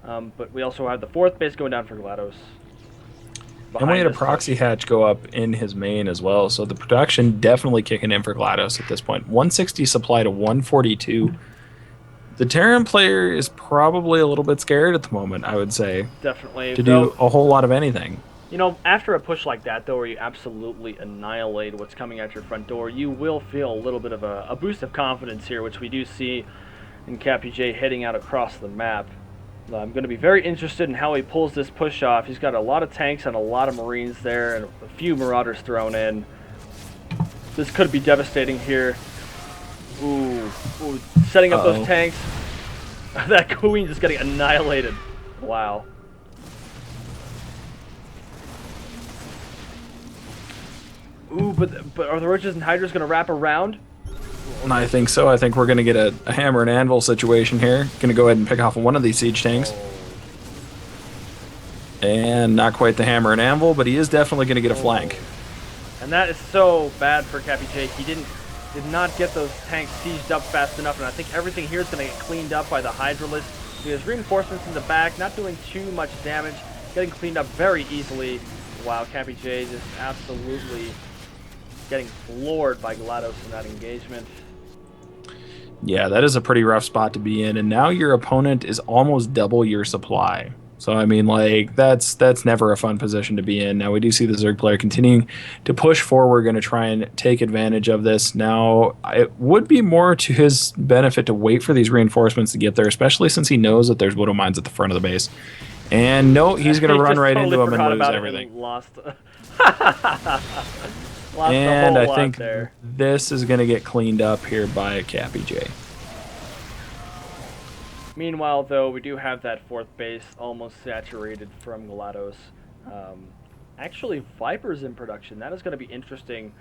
But we also had the 4th base going down for GlaDOS. And we had a proxy hatch go up in his main as well, so the production definitely kicking in for GlaDOS at this point. 160 supply to 142. The Terran player is probably a little bit scared at the moment, I would say. Definitely. To do a whole lot of anything. After a push like that, though, where you absolutely annihilate what's coming at your front door, you will feel a little bit of a boost of confidence here, which we do see in CappyJ heading out across the map. I'm going to be very interested in how he pulls this push off. He's got a lot of tanks and a lot of Marines there, and a few Marauders thrown in. This could be devastating here. Ooh, setting up those tanks. That Queen just getting annihilated. Wow. Ooh, but are the roaches and hydras going to wrap around? And I think so. I think we're going to get a hammer and anvil situation here. Going to go ahead and pick off one of these siege tanks. And not quite the hammer and anvil, but he is definitely going to get a flank. And that is so bad for CappyJ. He did not get those tanks sieged up fast enough, and I think everything here is going to get cleaned up by the Hydralisk. He has reinforcements in the back, not doing too much damage, getting cleaned up very easily, while CappyJ just absolutely getting floored by GlaDOS in that engagement. Yeah, that is a pretty rough spot to be in, and now your opponent is almost double your supply. So, I mean, like, that's never a fun position to be in. Now, we do see the Zerg player continuing to push forward, going to try and take advantage of this. Now, it would be more to his benefit to wait for these reinforcements to get there, especially since he knows that there's Widow Mines at the front of the base. And no, he's going to run right into him and lose everything. And lost and a whole I think lot there. This is going to get cleaned up here by CappyJ. Meanwhile, though, we do have that 4th base almost saturated from GlaDOS. Actually, Vipers in production. That is going to be interesting.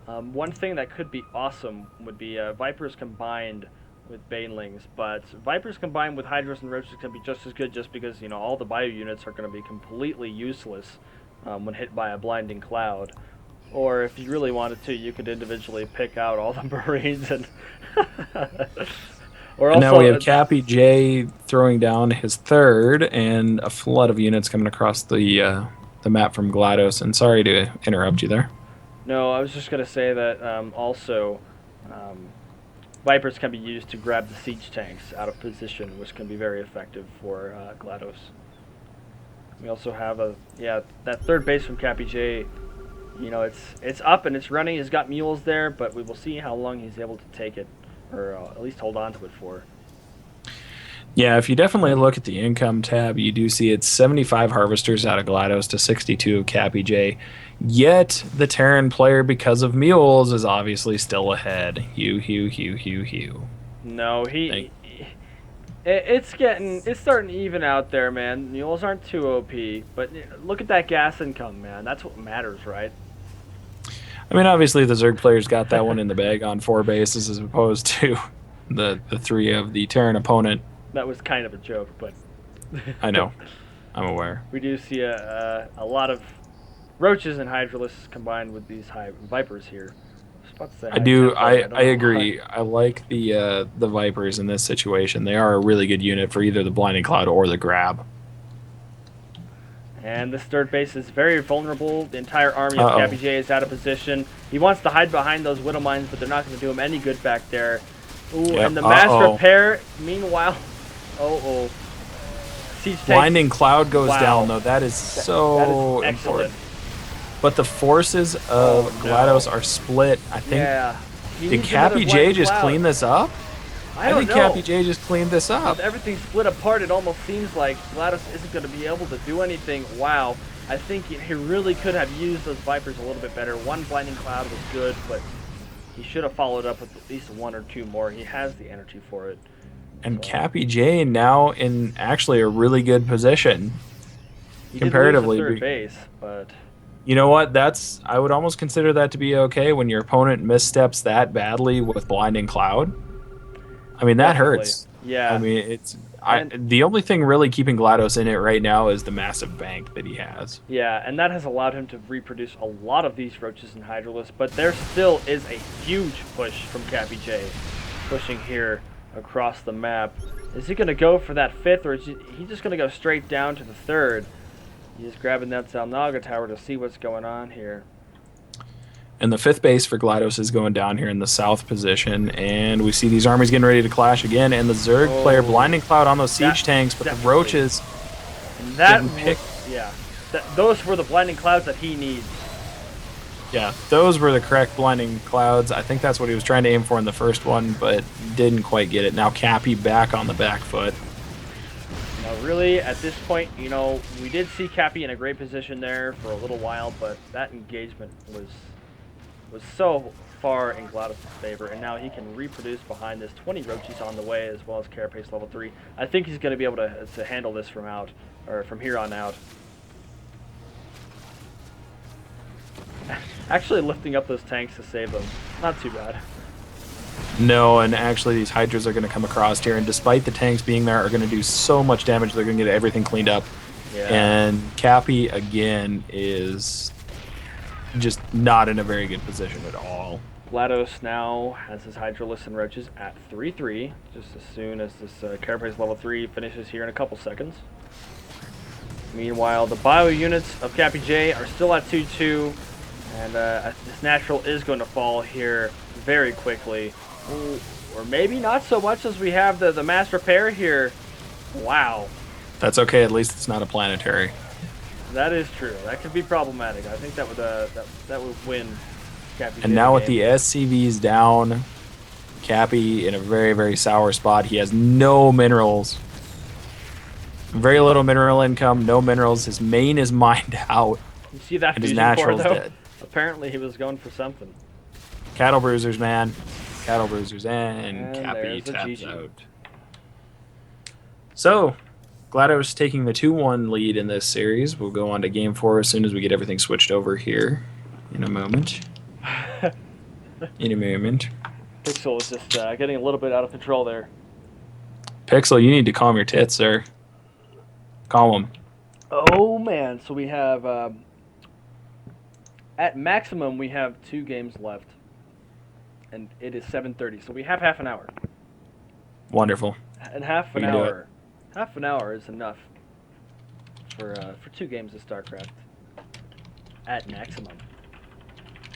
One thing that could be awesome would be Vipers combined with Banelings, but Vipers combined with Hydras and Roaches can be just as good, just because all the bio units are going to be completely useless when hit by a blinding cloud. Or if you really wanted to, you could individually pick out all the Marines and Or And now we have also, CappyJ throwing down his third, and a flood of units coming across the map from GlaDOS. And sorry to interrupt you there. no, I was just gonna say that also, um, Vipers can be used to grab the siege tanks out of position, which can be very effective for GlaDOS. We also have that third base from CappyJ. You know, it's up and it's running. He's got mules there, but we will see how long he's able to take it, or at least hold on to it for. Yeah, if you definitely look at the income tab, you do see it's 75 harvesters out of GlaDOS to 62 of CappyJ. Yet the Terran player, because of mules, is obviously still ahead. Hugh. No, Thank it's starting to even out there, man. Mules aren't too OP, but look at that gas income, man. That's what matters, right? I mean, obviously the Zerg players got that one in the bag on 4 bases as opposed to the three of the Terran opponent. That was kind of a joke, but I know, I'm aware. we do see a lot of roaches and hydralisks combined with these high vipers here. I was about to say I high do. tempo. I I don't know why. agree. I like the Vipers in this situation. They are a really good unit for either the Blinding Cloud or the Grab. And this third base is very vulnerable. The entire army of Uh oh. CappyJ is out of position. He wants to hide behind those Widow Mines, but they're not going to do him any good back there. Ooh, Yep. and the mass repair, meanwhile, siege tank. Blinding Cloud goes Wow. down though. That is so that is excellent. important. But the forces of GlaDOS are split. I think. Yeah. He Did needs another CappyJ Blinding just Cloud. clean this up? I don't think know. CappyJ just cleaned this up. With everything split apart, it almost seems like GlaDOS isn't going to be able to do anything. Wow. I think he really could have used those Vipers a little bit better. One Blinding Cloud was good, but he should have followed up with at least one or two more. He has the energy for it. And CappyJ now in actually a really good position He comparatively. did lose the third base, but You know what? I would almost consider that to be okay when your opponent missteps that badly with Blinding Cloud. I mean, that definitely. hurts. Yeah. I mean, the only thing really keeping GlaDOS in it right now is the massive bank that he has. Yeah, and that has allowed him to reproduce a lot of these roaches and hydralisks, but there still is a huge push from CappyJ, pushing here across the map. Is he going to go for that fifth, or is he just going to go straight down to the third? He's grabbing that Zalnaga tower to see what's going on here. And the fifth base for GlaDOS is going down here in the south position, and we see these armies getting ready to clash again, and the Zerg player Blinding Cloud on those siege tanks, but the roaches and that pick. Yeah, those were the Blinding Clouds that he needs. Yeah, those were the correct Blinding Clouds. I think that's what he was trying to aim for in the first one, but didn't quite get it. Now Cappy back on the back foot. Now, really, at this point, you know, we did see Cappy in a great position there for a little while, but that engagement was so far in GlaDOS' favor, and now he can reproduce behind this. 20 Roaches on the way, as well as Carapace level 3. I think he's going to be able to handle this from here on out. Actually lifting up those tanks to save them, not too bad. No, and actually these Hydras are going to come across here, and despite the tanks being there, are going to do so much damage, they're going to get everything cleaned up. Yeah. And Cappy, again, is just not in a very good position at all. GlaDOS now has his Hydralisk and Roaches at 3-3, just as soon as this Carapace level 3 finishes here in a couple seconds. Meanwhile, the bio units of CappyJ are still at 2-2, and this natural is going to fall here very quickly. Ooh, or maybe not so much, as we have the mass repair here. Wow. That's okay, at least it's not a planetary. That is true. That could be problematic. I think that would win CappyJ. And now with the SCVs down, Cappy in a very, very sour spot. He has no minerals. Very little mineral income, no minerals. His main is mined out. You see that and his fusion core, natural's though? dead. Apparently he was going for something. Cattle bruisers, man. Cattle bruisers, and Cappy there's a taps GG. out. So, GlaDOS taking the 2-1 lead in this series. We'll go on to Game 4 as soon as we get everything switched over here in a moment. Pixel is just getting a little bit out of control there. Pixel, you need to calm your tits, sir. Calm them. Oh, man. So we have, at maximum, we have 2 games left. And it is 7:30, so we have half an hour. Wonderful. And half We an can do it. hour. Half an hour is enough for 2 games of StarCraft at maximum.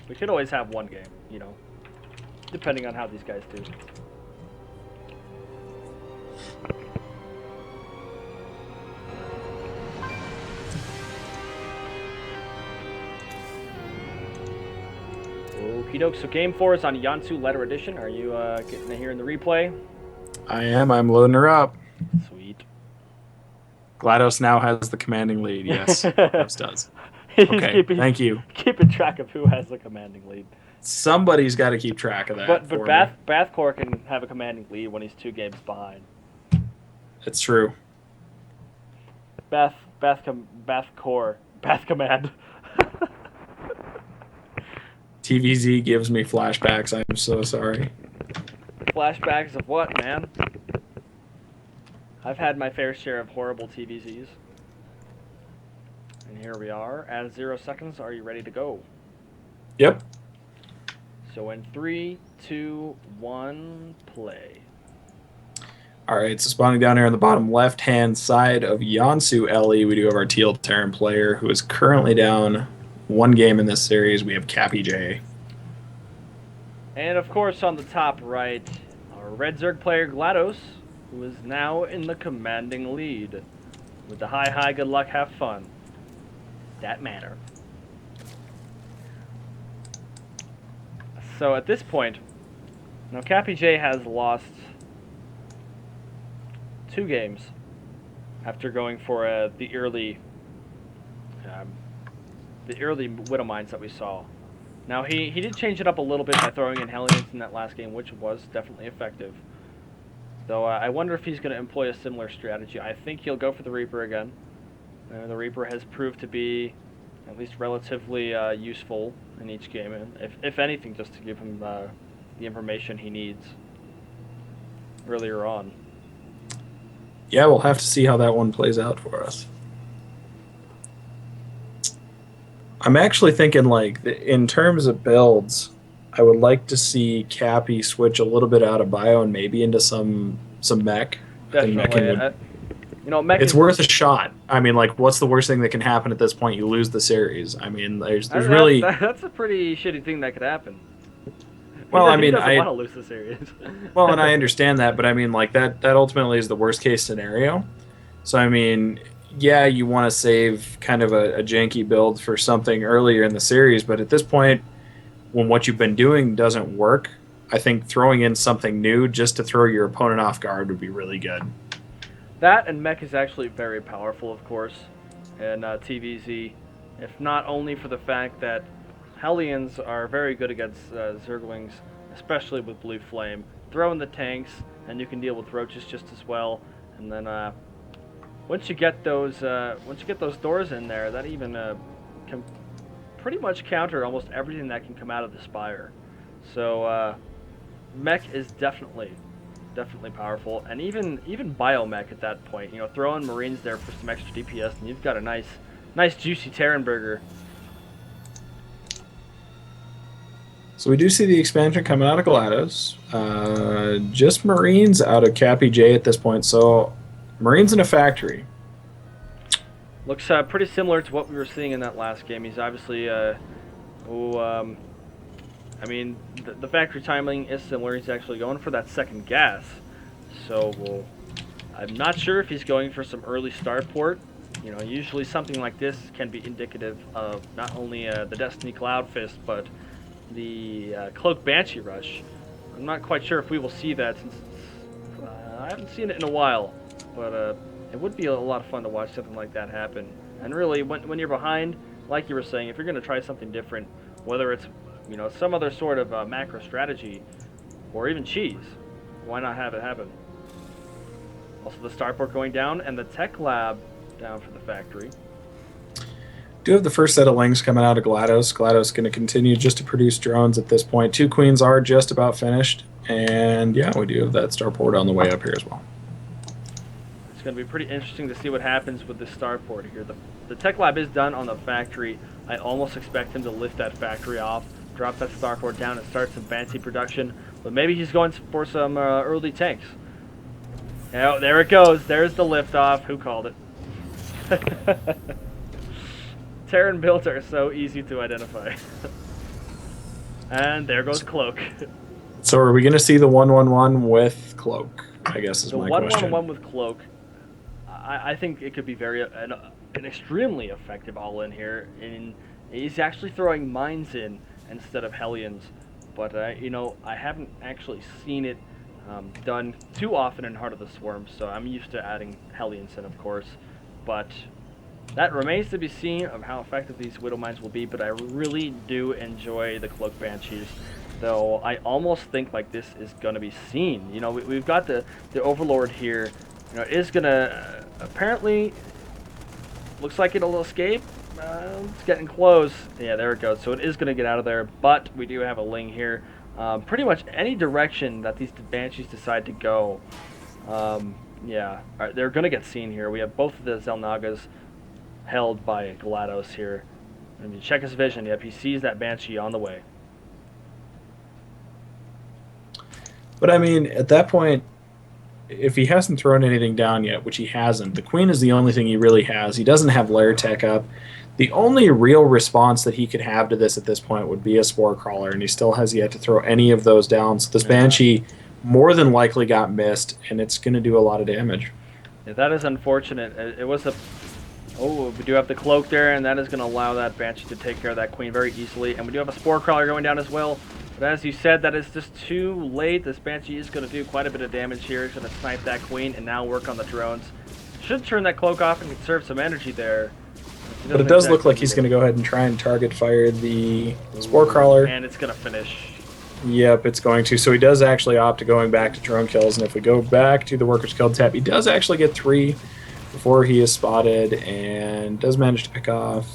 We could always have 1 game, you know, depending on how these guys do. Okie doke. So game 4 is on Yansu Letter Edition. Are you getting to hear in the replay? I am. I'm loading her up. Sweet. GlaDOS now has the commanding lead. Yes, GlaDOS does. Okay, thank you. Keeping track of who has the commanding lead. Somebody's got to keep track of that. But Bathcore can have a commanding lead when he's 2 games behind. It's true. Bath Command. TVZ gives me flashbacks. I'm so sorry. Flashbacks of what, man? I've had my fair share of horrible TVZs. And here we are. At 0 seconds, are you ready to go? Yep. So in 3, 2, 1, play. All right, so spawning down here on the bottom left-hand side of Yansu Ellie, we do have our Teal Terran player who is currently down 1 game in this series. We have CappyJ. And of course, on the top right, our Red Zerg player GlaDOS, who is now in the commanding lead. With the hi, good luck, have fun. That matter. So at this point, now CappyJ has lost 2 games after going for the early Widow Mines that we saw. Now he did change it up a little bit by throwing in Hellions in that last game, which was definitely effective. Though I wonder if he's going to employ a similar strategy. I think he'll go for the Reaper again. The Reaper has proved to be at least relatively useful in each game, and if anything, just to give him the information he needs earlier on. Yeah, we'll have to see how that one plays out for us. I'm actually thinking, like, in terms of builds, I would like to see Cappy switch a little bit out of bio and maybe into some mech. Definitely. Mech it's worth a shot. I mean, like, what's the worst thing that can happen at this point? You lose the series. I mean, there's really... That's a pretty shitty thing that could happen. Well, I he mean, doesn't want to lose the series. Well, and I understand that, but I mean, like, that ultimately is the worst case scenario. So, I mean, yeah, you want to save kind of a janky build for something earlier in the series, but at this point, when what you've been doing doesn't work, I think throwing in something new just to throw your opponent off guard would be really good. That and mech is actually very powerful, of course, in TVZ, if not only for the fact that Hellions are very good against Zerglings, especially with Blue Flame. Throw in the tanks, and you can deal with roaches just as well. And then once you get those doors in there, that even can pretty much counter almost everything that can come out of the Spire. So mech is definitely powerful, and even biomech at that point. Throw in Marines there for some extra DPS, and you've got a nice juicy Terran burger. So we do see the expansion coming out of GlaDOS. Just Marines out of CappyJ at this point. So Marines in a factory. Looks pretty similar to what we were seeing in that last game. He's obviously, I mean, the factory timing is similar. He's actually going for that second gas. So I'm not sure if he's going for some early starport. Usually something like this can be indicative of not only the Destiny Cloud Fist, but the Cloak Banshee Rush. I'm not quite sure if we will see that, since I haven't seen it in a while, but it would be a lot of fun to watch something like that happen. And really, when you're behind, like you were saying, if you're going to try something different, whether it's some other sort of macro strategy, or even cheese, why not have it happen? Also, the starport going down, and the tech lab down for the factory. Do have the first set of links coming out of GlaDOS. GlaDOS going to continue just to produce drones at this point. 2 queens are just about finished. And yeah, we do have that starport on the way up here as well. It's going to be pretty interesting to see what happens with the starport here. The tech lab is done on the factory. I almost expect him to lift that factory off, drop that starport down, and start some fancy production. But maybe he's going for some early tanks. Oh, there it goes. There's the liftoff. Who called it? Terran builds are so easy to identify. And there goes Cloak. So are we going to see the 1-1-1 with Cloak? I guess is The my 1-1-1 question. with Cloak, I think it could be an extremely effective all-in here. And he's actually throwing mines in instead of Hellions. But, I haven't actually seen it done too often in Heart of the Swarm, so I'm used to adding Hellions in, of course. But that remains to be seen of how effective these Widow Mines will be, but I really do enjoy the Cloak Banshees. Though I almost think like this is going to be seen. We've got the Overlord here. Is going to apparently looks like it'll escape. It's getting close. Yeah, there it goes. So it is going to get out of there, but we do have a Ling here. Pretty much any direction that these Banshees decide to go, yeah, they're going to get seen here. We have both of the Xel'Nagas held by GlaDOS here. And you check his vision. Yep, he sees that Banshee on the way. But I mean, at that point, if he hasn't thrown anything down yet, which he hasn't, the Queen is the only thing he really has. He doesn't have Lair Tech up. The only real response that he could have to this at this point would be a Spore Crawler, and he still has yet to throw any of those down. So this Banshee more than likely got missed, and it's going to do a lot of damage. Yeah, that is unfortunate. It was a... Oh, we do have the Cloak there, and that is going to allow that Banshee to take care of that Queen very easily. And we do have a Spore Crawler going down as well. But as you said, that is just too late. This Banshee is going to do quite a bit of damage here. It's going to snipe that Queen and now work on the drones. Should turn that Cloak off and conserve some energy there. But it does look like he's going to go ahead and try and target fire the Spore Crawler. And it's going to finish. Yep, it's going to. So he does actually opt to going back to drone kills. And if we go back to the Workers Killed tab, he does actually get 3 before he is spotted and does manage to pick off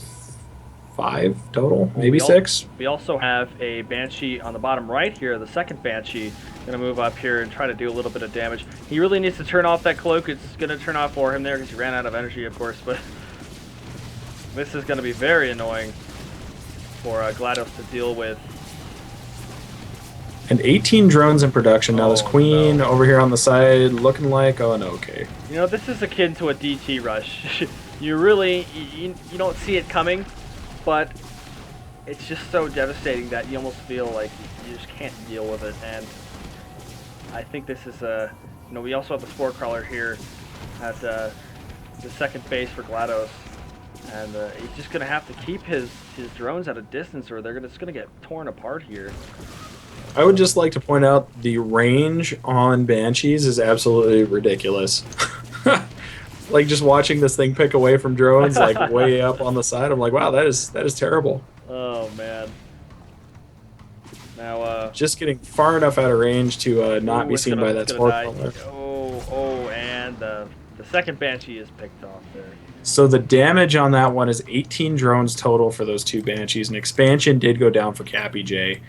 5 total, maybe 6. We also have a Banshee on the bottom right here, the second Banshee. Going to move up here and try to do a little bit of damage. He really needs to turn off that Cloak. It's going to turn off for him there because he ran out of energy, of course. But this is going to be very annoying for GlaDOS to deal with. And 18 drones in production. Now this Queen over here on the side looking like, oh no, okay. This is akin to a DT rush. You really, you don't see it coming, but it's just so devastating that you almost feel like you just can't deal with it. And I think this is we also have the Spore Crawler here at the second base for GlaDOS. And he's just going to have to keep his drones at a distance or they're just going to get torn apart here. I would just like to point out the range on Banshees is absolutely ridiculous. Like just watching this thing pick away from drones like way up on the side, I'm like, wow, that is terrible. Oh man. Now just getting far enough out of range to not be seen by that Spore Crawler. And the second Banshee is picked off there. So the damage on that one is 18 drones total for those 2 Banshees. An expansion did go down for CappyJ.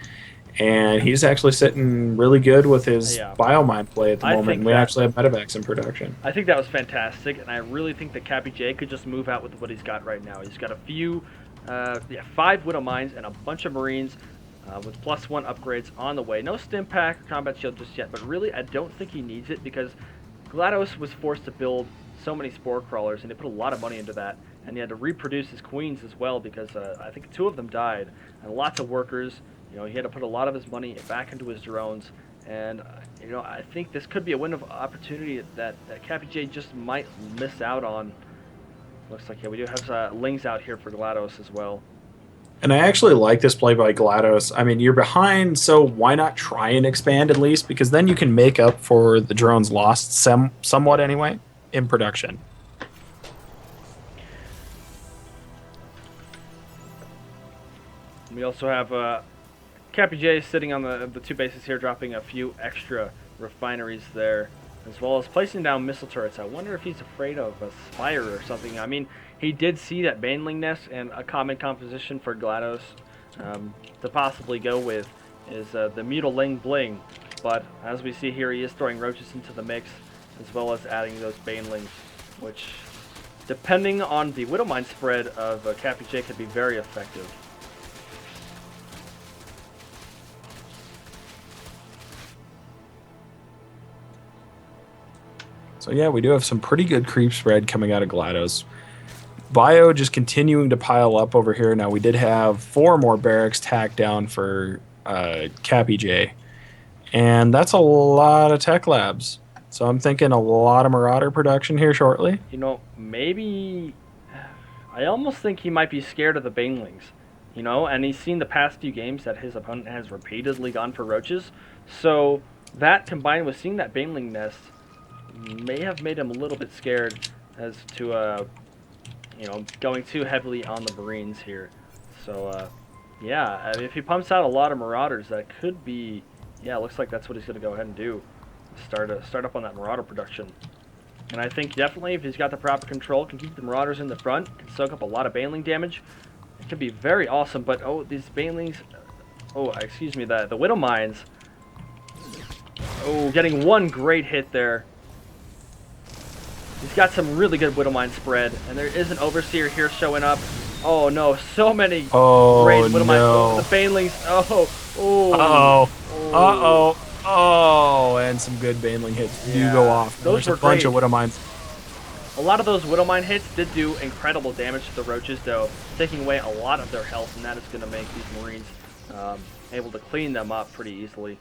And he's actually sitting really good with his biomine play at the moment. And we actually have medevacs in production. I think that was fantastic, and I really think that CappyJ could just move out with what he's got right now. He's got a few, 5 Widow Mines and a bunch of Marines with +1 upgrades on the way. No Stim Pack or Combat Shield just yet, but really I don't think he needs it because GlaDOS was forced to build so many Spore Crawlers, and he put a lot of money into that. And he had to reproduce his Queens as well because I think 2 of them died, and lots of workers. He had to put a lot of his money back into his drones, and I think this could be a window of opportunity that CappyJ just might miss out on. Looks like we do have Lings out here for GlaDOS as well. And I actually like this play by GlaDOS. I mean, you're behind, so why not try and expand at least? Because then you can make up for the drones lost somewhat anyway in production. We also have CappyJ sitting on the 2 bases here, dropping a few extra refineries there, as well as placing down missile turrets. I wonder if he's afraid of a Spire or something. I mean, he did see that Baneling nest, and a common composition for GlaDOS to possibly go with is the Mutiling Bling. But as we see here, he is throwing roaches into the mix, as well as adding those Banelings, which, depending on the Widow Mine spread of CappyJ, could be very effective. So yeah, we do have some pretty good creep spread coming out of GlaDOS. Bio just continuing to pile up over here. Now we did have 4 more barracks tacked down for CappyJ, and that's a lot of tech labs. So I'm thinking a lot of Marauder production here shortly. You know, maybe I almost think he might be scared of the banelings. You know, and he's seen the past few games that his opponent has repeatedly gone for roaches. So that combined with seeing that baneling nest may have made him a little bit scared as to you know, going too heavily on the Marines here. So yeah, I mean, if he pumps out a lot of Marauders, that could be, yeah, it looks like that's what he's going to go ahead and do. Start up on that Marauder production. And I think definitely if he's got the proper control, can keep the Marauders in the front, can soak up a lot of baneling damage. It could be very awesome, but oh, these banelings, oh, excuse me, the Widow Mines. Oh, getting one great hit there. He's got some really good Widow Mine spread, and there is an Overseer here showing up. Oh no, so many great Widow Mines. Oh, the banelings, oh, and some good baneling hits do go off. Those were a bunch of Widow Mines. A lot of those Widow Mine hits did do incredible damage to the roaches, though, taking away a lot of their health, and that is going to make these Marines able to clean them up pretty easily.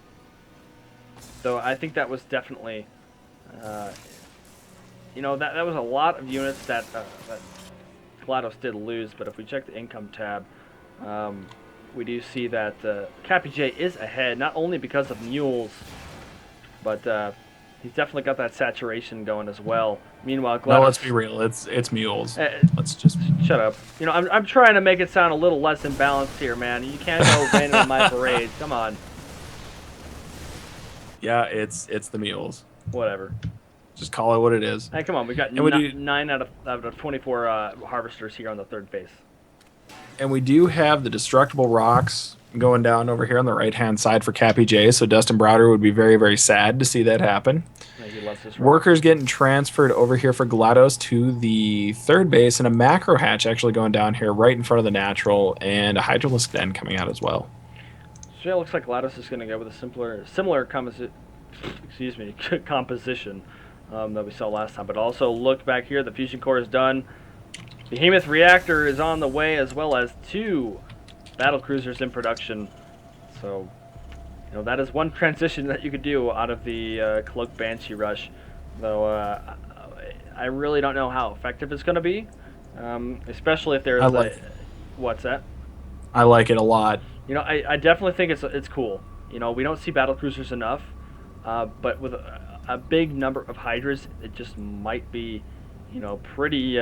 So I think that was definitely, you know, that was a lot of units that GlaDOS did lose, but if we check the income tab, we do see that CappyJ is ahead, not only because of mules, but he's definitely got that saturation going as well. Meanwhile, GlaDOS... No, let's be real. It's mules. Let's just... Shut up. You know, I'm trying to make it sound a little less imbalanced here, man. You can't go raining on my parade. Come on. Yeah, it's the mules. Whatever. Just call it what it is. Hey, come on. We've got 9 out of 24 harvesters here on the third base. And we do have the destructible rocks going down over here on the right-hand side for CappyJ, so Dustin Browder would be very, very sad to see that happen. He loves this rock. Workers getting transferred over here for GlaDOS to the third base, and a macro hatch actually going down here right in front of the natural, and a Hydralisk Den coming out as well. So yeah, it looks like GlaDOS is going to go with a similar composition that we saw last time. But also look back here, the fusion core is done. Behemoth reactor is on the way, as well as 2 battle cruisers in production. So, you know, that is one transition that you could do out of the Cloak Banshee rush. Though I really don't know how effective it's going to be, especially if there's what's that? I like it a lot. You know, I definitely think it's cool. You know, we don't see battle cruisers enough, but with a big number of Hydras, it just might be, you know, pretty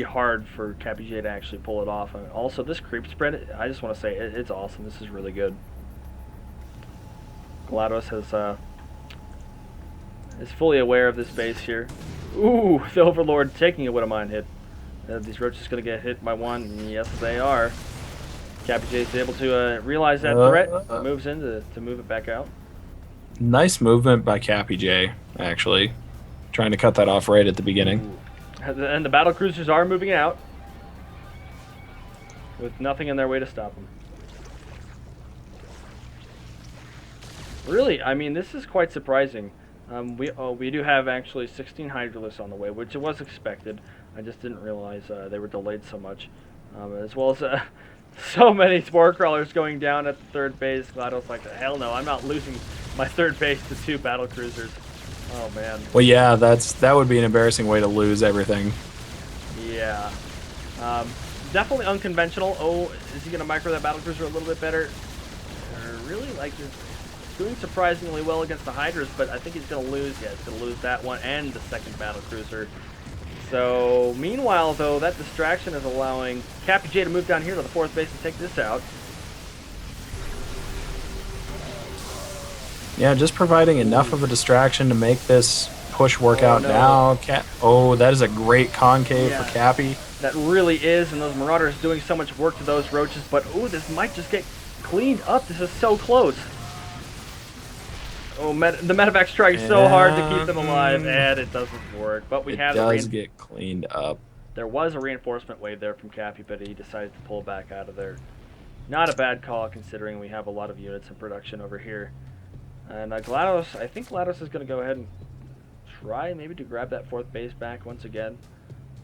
hard for CappyJ to actually pull it off. And also, this creep spread, I just want to say, it's awesome. This is really good. GlaDOS is fully aware of this base here. Ooh, the Overlord taking a Widow Mine hit. These roaches going to get hit by one. Yes, they are. CappyJ is able to realize that threat, moves in to move it back out. Nice movement by CappyJ, actually. Trying to cut that off right at the beginning. Ooh. And the battle cruisers are moving out with nothing in their way to stop them. Really, I mean, this is quite surprising. We do have actually 16 Hydralisks on the way, which was expected. I just didn't realize they were delayed so much. As well as so many Spore Crawlers going down at the third base. GlaDOS like, hell no, I'm not losing my third base to 2 battle cruisers. Oh man. Well, yeah, that would be an embarrassing way to lose everything. Yeah. Definitely unconventional. Oh, is he going to micro that battle cruiser a little bit better? Really, like, he's doing surprisingly well against the Hydras, but I think he's going to lose. Yeah, he's going to lose that one and the second battle cruiser. So, meanwhile, though, that distraction is allowing CappyJ to move down here to the fourth base and take this out. Yeah, just providing enough of a distraction to make this push work out now. That is a great concave for Cappy. That really is, and those Marauders doing so much work to those roaches, but this might just get cleaned up. This is so close. Oh, the medevac strikes so hard to keep them alive, and it doesn't work. But we have it does get cleaned up. There was a reinforcement wave there from Cappy, but he decided to pull back out of there. Not a bad call, considering we have a lot of units in production over here. And GlaDOS, I think GlaDOS is going to go ahead and try maybe to grab that 4th base back once again,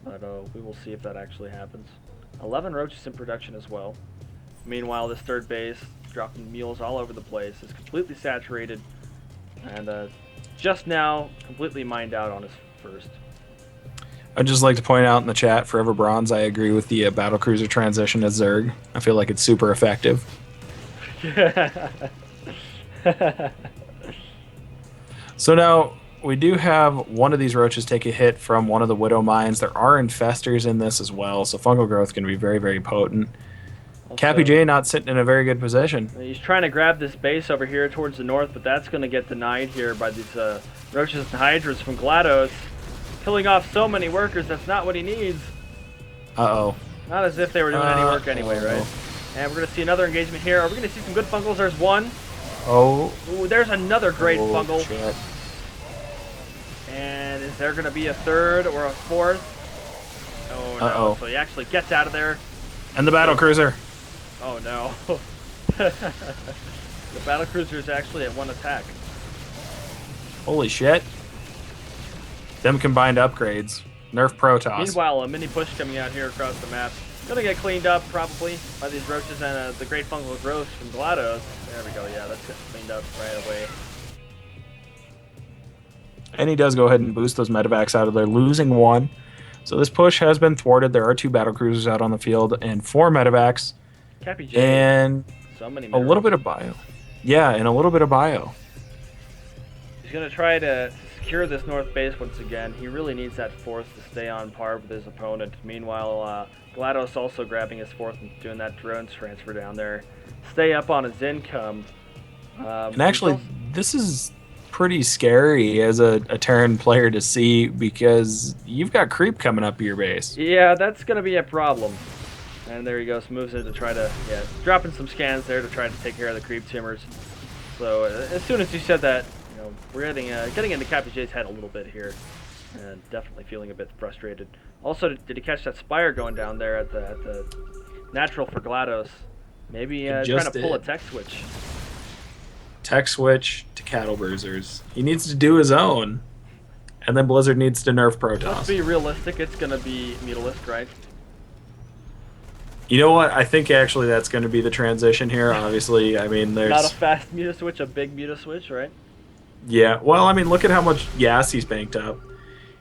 but we will see if that actually happens. 11 roaches in production as well. Meanwhile, this 3rd base, dropping mules all over the place, is completely saturated, and just now completely mined out on his 1st. I'd just like to point out in the chat, Forever Bronze, I agree with the Battlecruiser transition as Zerg. I feel like it's super effective. So now, we do have one of these roaches take a hit from one of the Widow Mines. There are infestors in this as well, so fungal growth can be very, very potent. CappyJ not sitting in a very good position. He's trying to grab this base over here towards the north, but that's going to get denied here by these roaches and hydras from GlaDOS. Killing off so many workers, that's not what he needs. Uh-oh. Not as if they were doing any work anyway, right? And we're going to see another engagement here. Are we going to see some good fungals? There's one. Oh. Ooh, there's another great fungal. Shit. And is there going to be a 3rd or a 4th? Oh, no. Uh-oh. So he actually gets out of there. And the Battlecruiser. Oh, no. The Battlecruiser is actually at 1 attack. Holy shit. Them combined upgrades. Nerf Protoss. Meanwhile, a mini push coming out here across the map. Gonna get cleaned up probably by these roaches and the great fungal growth from GlaDOS. There we go. Yeah, that's getting cleaned up right away. And he does go ahead and boost those medevacs out of there, losing 1. So this push has been thwarted. There are 2 battlecruisers out on the field and 4 medevacs. CappyJ. And so many a little bit of bio. Yeah, and a little bit of bio. He's gonna try to secure this north base once again. He really needs that 4th to stay on par with his opponent. Meanwhile, GlaDOS also grabbing his 4th and doing that drones transfer down there. Stay up on his income. And actually, this is pretty scary as a Terran player to see because you've got creep coming up your base. Yeah, that's gonna be a problem. And there he goes, moves in to try to, dropping some scans there to try to take care of the creep tumors. So as soon as you said that, you know, we're getting into CappyJ's head a little bit here, and definitely feeling a bit frustrated. Also, did he catch that Spire going down there at the natural for GlaDOS? Maybe trying to pull a tech switch. Tech switch to Cattle Bruisers. He needs to do his own, and then Blizzard needs to nerf Protoss. Let's be realistic. It's gonna be Mutalisk, right? You know what? I think actually that's going to be the transition here. Obviously, I mean, there's not a fast Muta switch, a big Muta switch, right? Yeah. Well, I mean, look at how much gas he's banked up.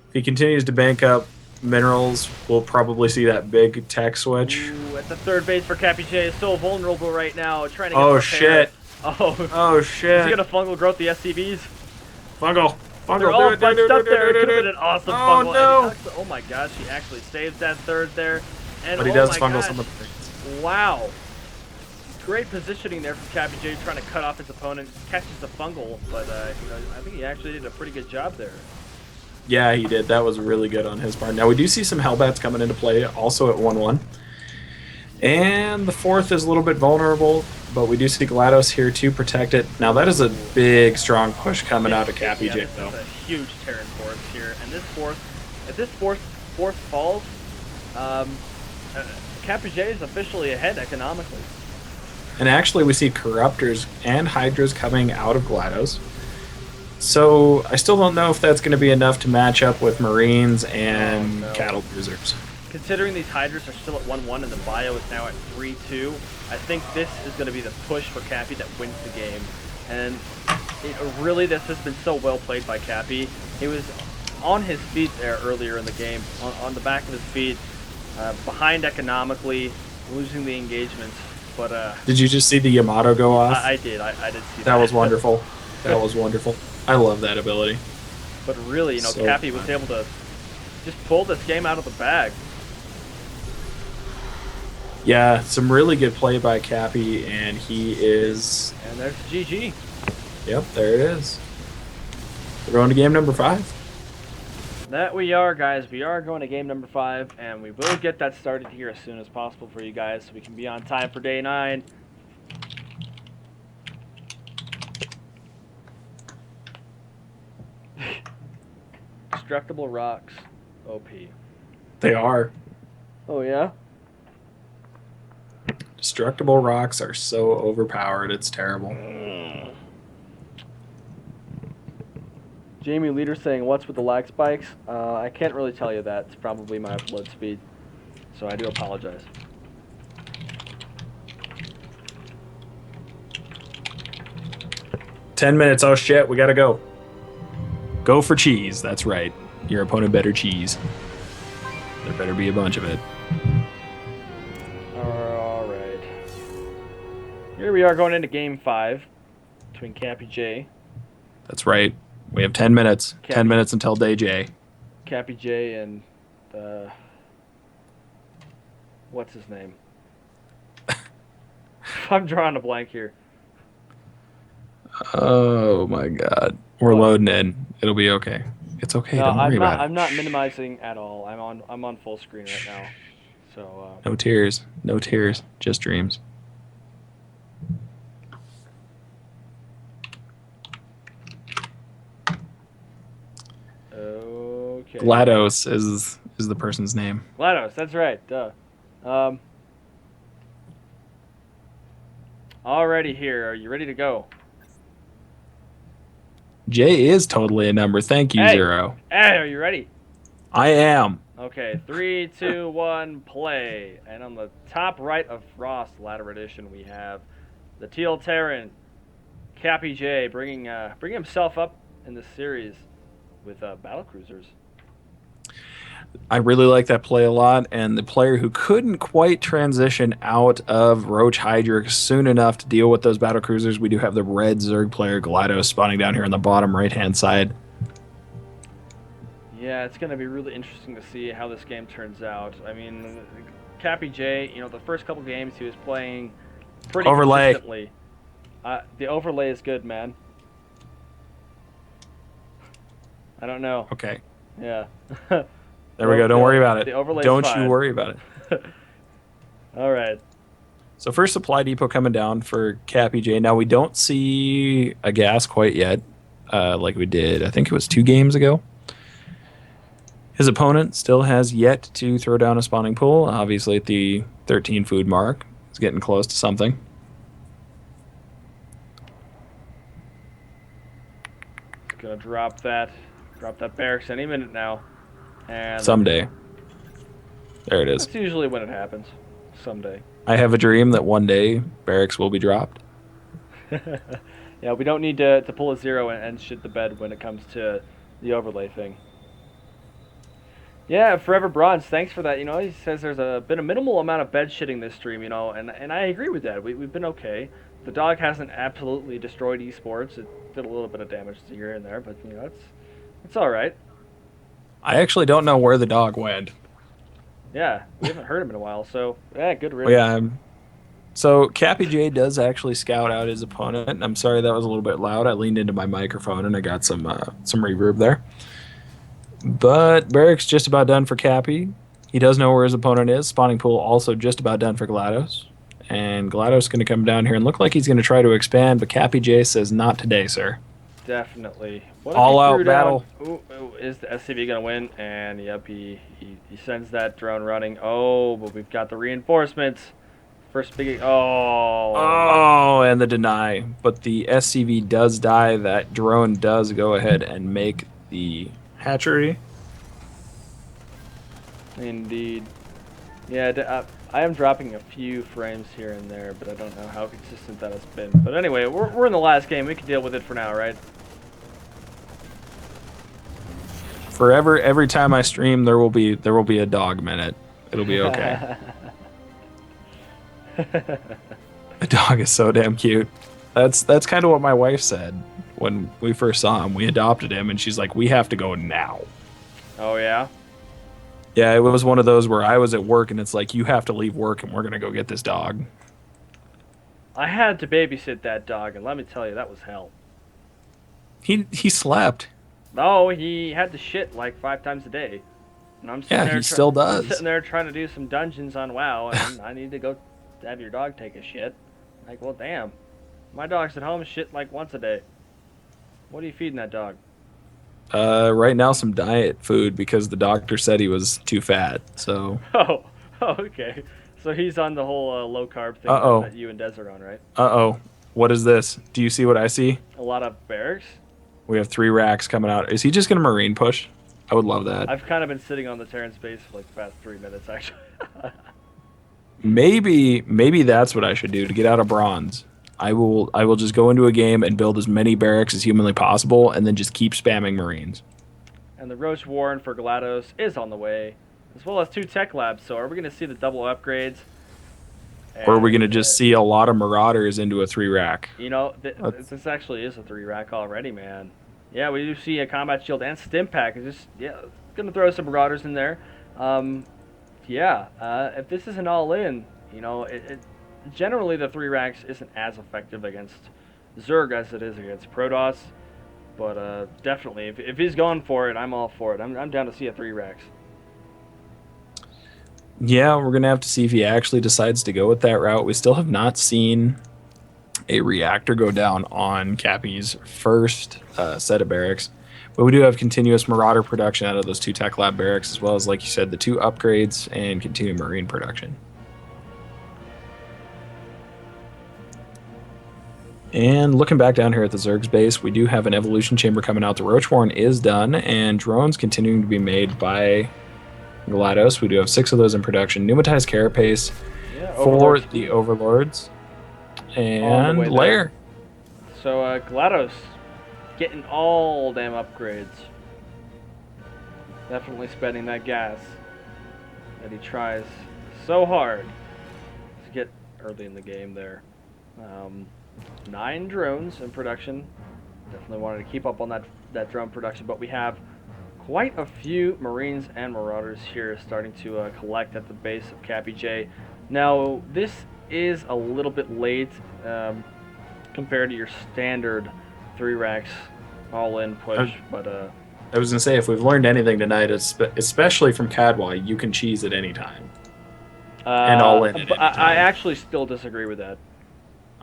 If he continues to bank up minerals, we'll probably see that big tech switch. Ooh, at the 3rd base for CappyJ is so vulnerable right now, trying to get oh prepared. shit! Oh shit! Is he gonna fungal growth the SCVs? Fungal. They're all bunched up there. It could have been an awesome fungal. No. Oh my gosh, he actually saves that 3rd there. And but he does fungal some of the things. Wow. Great positioning there from CappyJ, trying to cut off his opponent. Catches the fungal, but you know, I think he actually did a pretty good job there. Yeah, he did. That was really good on his part. Now we do see some Hellbats coming into play, also at 1-1. And the 4th is a little bit vulnerable, but we do see GlaDOS here to protect it. Now that is a big, strong push coming out of CappyJ, though. This is a huge Terran force here, and this 4th, if this 4th falls, CappyJ is officially ahead economically. And actually, we see Corruptors and Hydras coming out of GlaDOS. So I still don't know if that's going to be enough to match up with Marines and Cattle Bruisers. Considering these Hydras are still at 1-1 and the bio is now at 3-2, I think this is going to be the push for Cappy that wins the game. And really, this has been so well played by Cappy. He was on his feet there earlier in the game, on the back of his feet, behind economically, losing the engagements. But did you just see the Yamato go off? I did. I did see that. That was wonderful. That was wonderful. I love that ability. But really, you know, so Cappy was able to just pull this game out of the bag. Yeah, some really good play by Cappy, and he is... And there's GG. Yep, there it is. We're going to game number 5. That we are, guys. We are going to game number 5, and we will get that started here as soon as possible for you guys so we can be on time for day 9. Destructible rocks. OP. They are. Oh, yeah? Destructible rocks are so overpowered, it's terrible. Jamie Leader saying, "What's with the lag spikes?" I can't really tell you that. It's probably my upload speed, so I do apologize. "10 minutes. Oh shit, we gotta go. Go for cheese. That's right. Your opponent better cheese. There better be a bunch of it." All right. Here we are going into Game 5 between CappyJ. That's right. We have 10 minutes. 10 Cappy. minutes until day J. CappyJ and what's his name? I'm drawing a blank here. Oh my god. We're What? loading in. It'll be okay. It's okay. No, Don't worry about it. I'm not minimizing at all. I'm on full screen right now. So No tears. No tears. Just dreams. okay. GlaDOS is the person's name. GlaDOS, that's right. Duh. Already here. Are you ready to go? J is totally a number. Thank you, Hey! Zero. Hey, are you ready? I am. Okay, 3, 2, 1, play. And on the top right of Frost Ladder Edition, we have the Teal Terran, CappyJ, bringing himself up in this series with battle cruisers. I really like that play a lot, and the player who couldn't quite transition out of Roach Hydrix soon enough to deal with those battle cruisers, we do have the red Zerg player GlaDOS spawning down here on the bottom right-hand side. Yeah, it's going to be really interesting to see how this game turns out. I mean, CappyJ, the first couple games he was playing pretty Overlay. consistently. The overlay is good, man. I don't know. Okay. Yeah. There we go. Don't worry about it. The overlay's Don't fine. you worry about it. All right. So first supply depot coming down for CappyJ. Now we don't see a gas quite yet, like we did. I think it was 2 games ago. His opponent still has yet to throw down a spawning pool. Obviously at the 13 food mark. It's getting close to something. Gonna drop that barracks any minute now. And Someday. There it is. that's usually when it happens. Someday. I have a dream that one day barracks will be dropped. Yeah, we don't need to pull a 0 and shit the bed when it comes to the overlay thing. Yeah, Forever Bronze, thanks for that. He says there's been a minimal amount of bed shitting this stream, and I agree with that. We've been okay. The dog hasn't absolutely destroyed esports. It did a little bit of damage here and there, but it's all right. I actually don't know where the dog went. Yeah, we haven't heard him in a while, so yeah, good riddance. Yeah. So CappyJ does actually scout out his opponent. I'm sorry that was a little bit loud. I leaned into my microphone and I got some reverb there. But barracks just about done for Cappy. He does know where his opponent is. Spawning pool also just about done for GlaDOS. And GlaDOS is going to come down here and look like he's going to try to expand, but CappyJ says not today, sir. Definitely. What All if he out threw down- battle. Ooh, is the SCV gonna win? And yep, he sends that drone running. Oh, but we've got the reinforcements. First big. Oh, and the deny. But the SCV does die. That drone does go ahead and make the hatchery. Indeed. Yeah, I am dropping a few frames here and there, but I don't know how consistent that has been. But anyway, we're in the last game. We can deal with it for now, right? Forever, every time I stream, there will be a dog minute. It'll be okay. The dog is so damn cute. That's kind of what my wife said when we first saw him. We adopted him, and she's like, "We have to go now." Oh yeah. Yeah, it was one of those where I was at work, and it's like, you have to leave work, and we're gonna go get this dog. I had to babysit that dog, and let me tell you, that was hell. He slept. No, he had to shit like 5 times a day. And I'm sitting Yeah, there he still does. I'm sitting there trying to do some dungeons on WoW, and I need to go have your dog take a shit. Like, well, damn. My dog's at home shit like once a day. What are you feeding that dog? Right now, some diet food because the doctor said he was too fat. So. Oh, okay. So he's on the whole low carb thing Uh-oh. that you and Des are on, right? Uh-oh. What is this? Do you see what I see? A lot of barracks. We have 3 racks coming out. Is he just going to marine push? I would love that. I've kind of been sitting on the Terran space for like the past 3 minutes, actually. Maybe that's what I should do to get out of bronze. I will just go into a game and build as many barracks as humanly possible, and then just keep spamming marines. And the Roach Warren for GlaDOS is on the way, as well as 2 tech labs. So are we going to see the double upgrades? Or are we going to And, just see a lot of marauders into a 3 rack? you know, this actually is a 3 rack already, man. Yeah, we do see a combat shield and stim pack. It's just, yeah, going to throw some marauders in there. Yeah, if this is an all-in, you know, generally the 3 racks isn't as effective against Zerg as it is against Protoss. But definitely, if he's going for it, I'm all for it. I'm down to see a 3 racks. Yeah, we're going to have to see if he actually decides to go with that route. We still have not seen a reactor go down on Cappy's first set of barracks. But we do have continuous marauder production out of those 2 tech lab barracks, as well as, like you said, the 2 upgrades and continued marine production. And looking back down here at the Zerg's base, we do have an evolution chamber coming out. The Roach Warren is done, and drones continuing to be made by GlaDOS. We do have 6 of those in production. Pneumatized carapace for the Overlords and Lair. So GlaDOS getting all damn upgrades. Definitely spending that gas that he tries so hard to get early in the game there. 9 drones in production. Definitely wanted to keep up on that drone production, but we have quite a few Marines and Marauders here starting to collect at the base of CappyJ. Now, this is a little bit late compared to your standard 3 racks all-in push, but I was going to say, if we've learned anything tonight, especially from Cadwa, you can cheese at any time. And all-in at any time. I actually still disagree with that.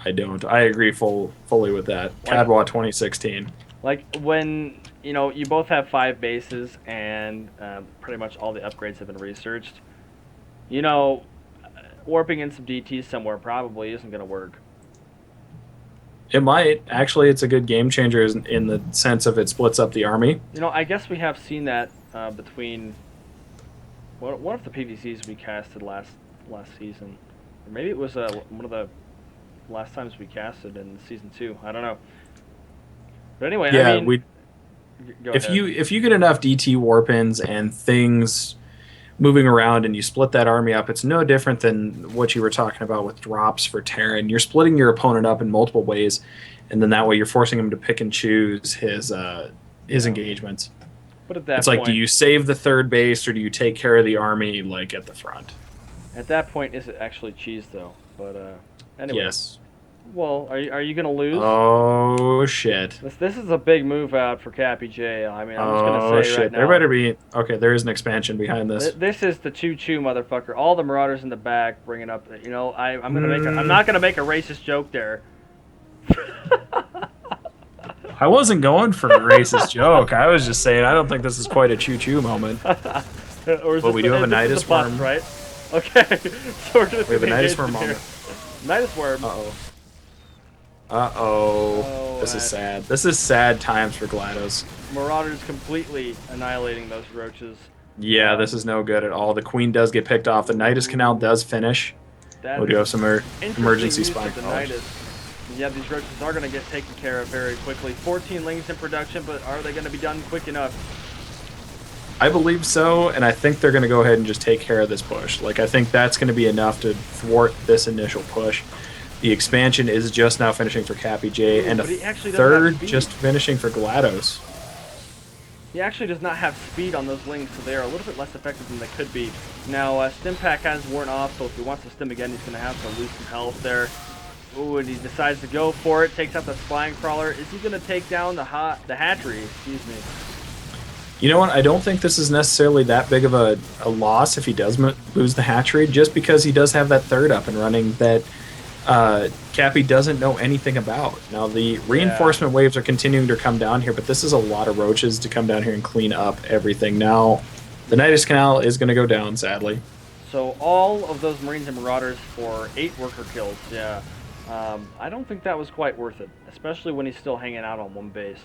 I don't. I agree fully with that. Cadwa 2016. Like, when, you know, you both have 5 bases and pretty much all the upgrades have been researched, you know, warping in some DTs somewhere probably isn't going to work. It might. Actually, it's a good game changer in the sense of it splits up the army. You know, I guess we have seen that between one of the PVCs we casted last season. Or maybe it was one of the last times we casted in season 2. I don't know. But anyway, yeah, I mean, if you get enough DT warp-ins and things moving around and you split that army up, it's no different than what you were talking about with drops for Terran. You're splitting your opponent up in multiple ways, and then that way you're forcing him to pick and choose his engagements. But at that it's like, do you save the 3rd base or do you take care of the army like at the front? At that point, is it actually cheese though? But anyway. Yes. Well, are you gonna lose? Oh shit! This is a big move out for CappyJ. I mean, I'm just gonna say right now. There better be. Okay, there is an expansion behind this. This is the choo-choo motherfucker. All the Marauders in the back bringing up. You know, I'm not gonna make a racist joke there. I wasn't going for a racist joke. I was just saying I don't think this is quite a choo-choo moment. But we do have a Nidus worm, right? Okay, so we're gonna. We have a Nidus worm moment. Nidus worm. Uh-oh. This is sad. This is sad times for GlaDOS. Marauders completely annihilating those roaches. Yeah, this is no good at all. The Queen does get picked off. The Nidus Canal does finish. We do have some emergency spike calls. Yeah, these roaches are going to get taken care of very quickly. 14 lings in production, but are they going to be done quick enough? I believe so, and I think they're going to go ahead and just take care of this push. Like, I think that's going to be enough to thwart this initial push. The expansion is just now finishing for CappyJ, and a 3rd just finishing for GlaDOS. He actually does not have speed on those lings, so they are a little bit less effective than they could be. Now, Stim Pack has worn off, so if he wants to stim again, he's going to have to lose some health there. Ooh, and he decides to go for it, takes out the Spine Crawler. Is he going to take down the Hatchery? Excuse me. You know what? I don't think this is necessarily that big of a loss if he does lose the Hatchery, just because he does have that 3rd up and running that Cappy doesn't know anything about. Now, the reinforcement waves are continuing to come down here, but this is a lot of roaches to come down here and clean up everything. Now, the Nidus Canal is going to go down, sadly. So all of those Marines and Marauders for 8 worker kills, yeah. I don't think that was quite worth it, especially when he's still hanging out on one base.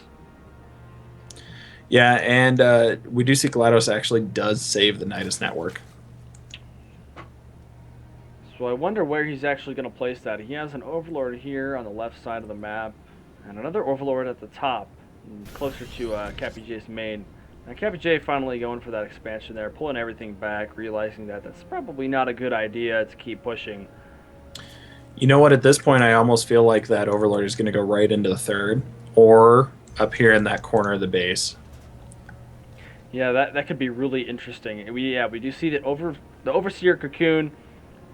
Yeah, and we do see GlaDOS actually does save the Nidus network. So I wonder where he's actually going to place that. He has an Overlord here on the left side of the map, and another Overlord at the top, closer to CappyJ's main. Now CappyJ finally going for that expansion there, pulling everything back, realizing that that's probably not a good idea to keep pushing. You know what? At this point, I almost feel like that Overlord is going to go right into the third, or up here in that corner of the base. Yeah, that could be really interesting. We do see that the Overseer Cocoon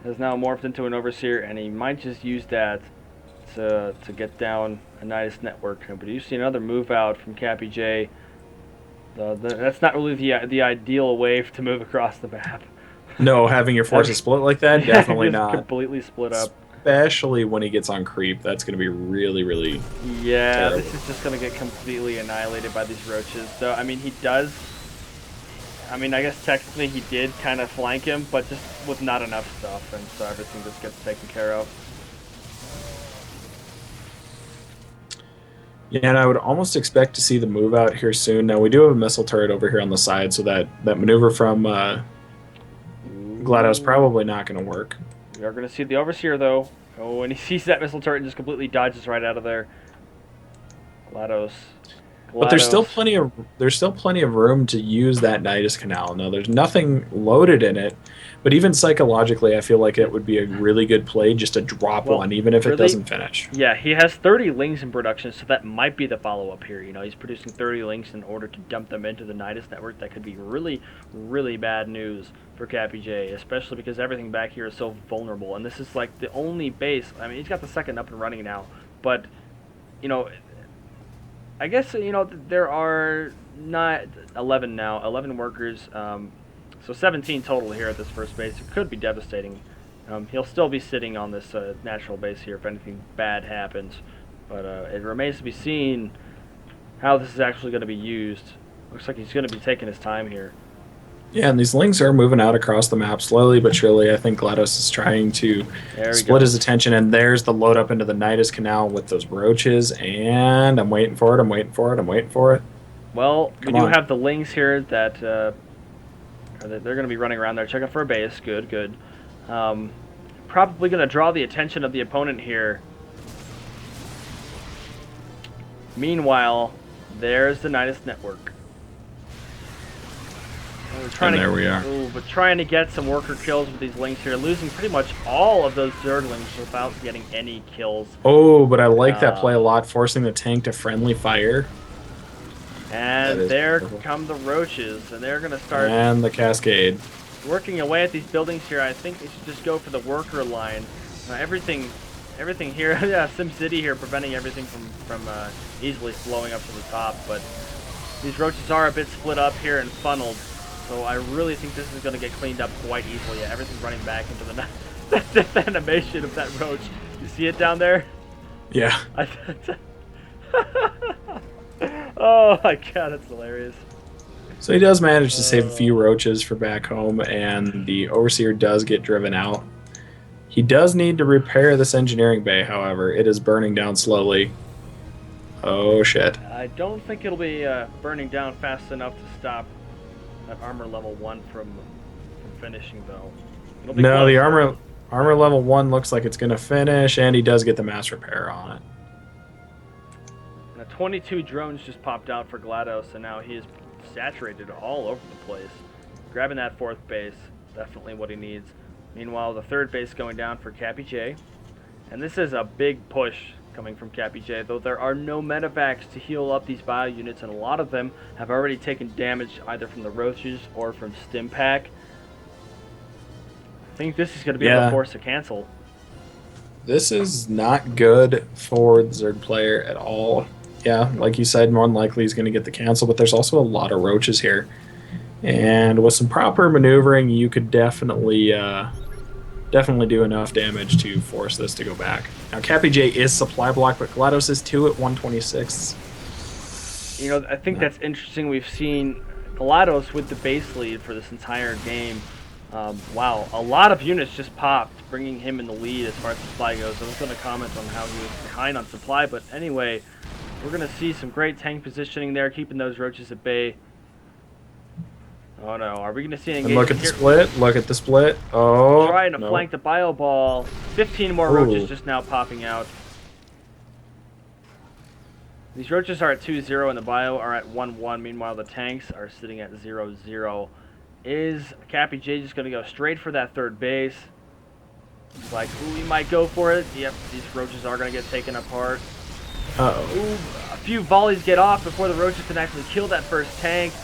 has now morphed into an Overseer, and he might just use that to get down a Nidus network. But you see another move out from CappyJ. That's not really the ideal way to move across the map. No, having your forces split like that, Yeah, definitely just not. completely split up. Especially when he gets on creep, that's going to be really, really Yeah, terrible. this is just gonna get completely annihilated by these roaches. So I mean, he does. I mean, I guess technically he did kind of flank him, but just with not enough stuff, and so everything just gets taken care of. Yeah, and I would almost expect to see the move out here soon. Now we do have a missile turret over here on the side, so that maneuver from GlaDOS Ooh. probably not going to work. We are gonna see the Overseer though. Oh, when he sees that missile turret and just completely dodges right out of there. GlaDOS. But there's still GlaDOS. plenty of room to use that Nidus Canal. Now there's nothing loaded in it, but even psychologically, I feel like it would be a really good play just to drop Well, one, even if it really, doesn't finish. yeah, he has 30 links in production, so that might be the follow-up here. You know, he's producing 30 links in order to dump them into the Nidus network. That could be really, really bad news for CappyJ, especially because everything back here is so vulnerable. And this is like the only base. I mean, he's got the second up and running now, but you know, I guess there are not 11 now, 11 workers. So 17 total here at this first base. It could be devastating. He'll still be sitting on this natural base here if anything bad happens. But it remains to be seen how this is actually going to be used. Looks like he's going to be taking his time here. Yeah, and these links are moving out across the map slowly but surely. I think GLaDOS is trying to There we split go. his attention, and there's the load up into the Nidus Canal with those roaches, and I'm waiting for it, I'm waiting for it, I'm waiting for it. Well, we Come do on. have the lings here that they're going to be running around there checking for a base. Good, good. Probably going to draw the attention of the opponent here. Meanwhile, there's the Nidus network. And there we are. Ooh, but trying to get some worker kills with these links here, losing pretty much all of those Zerglings without getting any kills. Oh, but I like that play a lot, forcing the tank to friendly fire. And That is there beautiful. come the roaches, and they're going to start And the cascade. working away at these buildings here. I think they should just go for the worker line. Everything here, yeah, SimCity here, preventing everything from easily flowing up to the top. But these roaches are a bit split up here and funneled, so I really think this is going to get cleaned up quite easily. Yeah, everything's running back into the that death animation of that roach. You see it down there? Yeah. Oh my god, that's hilarious. So he does manage to save a few roaches for back home, and the Overseer does get driven out. He does need to repair this engineering bay, however. It is burning down slowly. Oh, shit. I don't think it'll be burning down fast enough to stop that armor level 1 from finishing, though. It'll be No, close. the armor level 1 looks like it's going to finish, and he does get the mass repair on it. Now, 22 drones just popped out for GlaDOS, and now he is saturated all over the place. Grabbing that fourth base, definitely what he needs. Meanwhile, the third base going down for CappyJ. And this is a big push coming from CappyJ, though there are no medevacs to heal up these bio units, and a lot of them have already taken damage either from the roaches or from Stimpack. I think this is going to be able to force a cancel. This is not good for the Zerg player at all. Yeah, like you said, more than likely he's going to get the cancel, but there's also a lot of roaches here. And with some proper maneuvering, you could definitely do enough damage to force this to go back. Now, CappyJ is supply block, but GLaDOS is 2 at 126. You know, I think that's interesting. We've seen GlaDOS with the base lead for this entire game. Wow, a lot of units just popped, bringing him in the lead as far as supply goes. I was going to comment on how he was behind on supply, but anyway, We're going to see some great tank positioning there, keeping those roaches at bay. Oh no, are we going to see an And engagement look at the here? split. Look at the split. Oh, Trying to no. flank the bio ball. 15 more roaches just now popping out. These roaches are at 2-0 and the bio are at 1-1. Meanwhile, the tanks are sitting at 0-0. Is CappyJ just going to go straight for that third base? It's like, ooh, he might go for it. Yep, these roaches are going to get taken apart. Uh-oh. Ooh, a few volleys get off before the roaches can actually kill that first tank.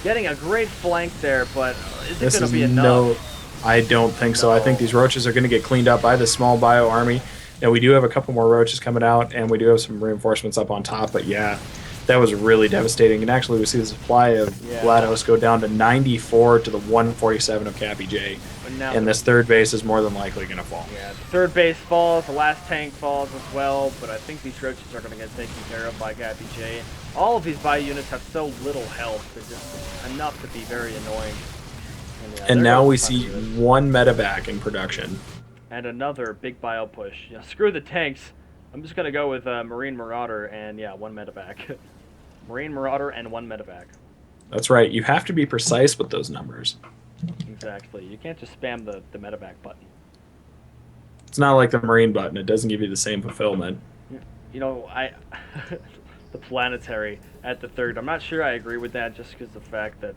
Getting a great flank there, but is it going to be enough? No, I don't think so. I think these roaches are going to get cleaned up by the small bio army. Now, we do have a couple more roaches coming out, and we do have some reinforcements up on top, but yeah, that was really devastating. And actually, we see the supply of GlaDOS go down to 94 to the 147 of CappyJ. And this third base is more than likely going to fall. Yeah, the third base falls, the last tank falls as well, but I think these roaches are going to get taken care of by CappyJ. All of these bio units have so little health, they're just enough to be very annoying. And now we see one medevac in production. And another big bio push. Yeah, screw the tanks. I'm just going to go with Marine Marauder and, yeah, one medevac. Marine Marauder and one medevac. That's right. You have to be precise with those numbers. Exactly. You can't just spam the medevac button. It's not like the Marine button. It doesn't give you the same fulfillment. You know, the planetary at the third. I'm not sure I agree with that just because of the fact that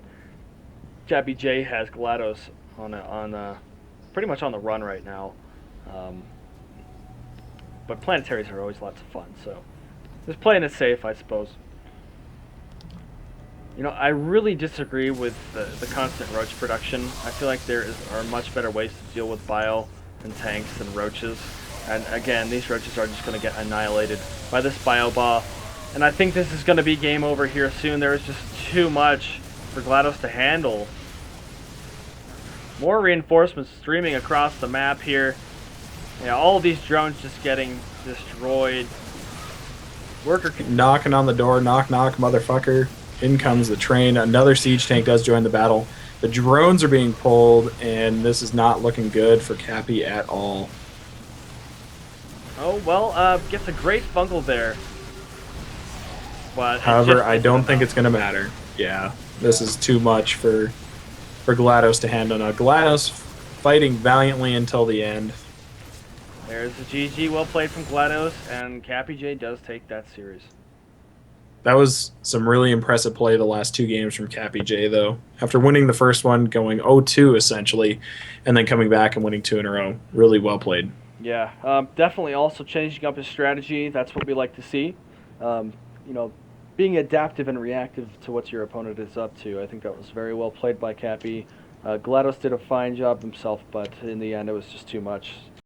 CappyJ has GlaDOS on pretty much on the run right now. But planetaries are always lots of fun, so just playing it safe, I suppose. You know, I really disagree with the constant roach production. I feel like there are much better ways to deal with bio and tanks and roaches. And again, these roaches are just going to get annihilated by this bio ball. And I think this is going to be game over here soon. There is just too much for GlaDOS to handle. More reinforcements streaming across the map here. Yeah, all of these drones just getting destroyed. Worker knocking on the door, knock knock, motherfucker. In comes the train. Another siege tank does join the battle. The drones are being pulled, and this is not looking good for Cappy at all. Oh, well, gets a great fungal there. But however, I don't think it's going to matter. Yeah, this is too much for GlaDOS to handle. Now, GlaDOS fighting valiantly until the end. There's the GG, well played from GlaDOS, and CappyJ does take that series. That was some really impressive play the last two games from CappyJ, though. After winning the first one, going 0-2 essentially, and then coming back and winning 2 in a row. Really well played. Yeah, definitely also changing up his strategy. That's what we like to see. You know, being adaptive and reactive to what your opponent is up to. I think that was very well played by Cappy. GlaDOS did a fine job himself, but in the end it was just too much.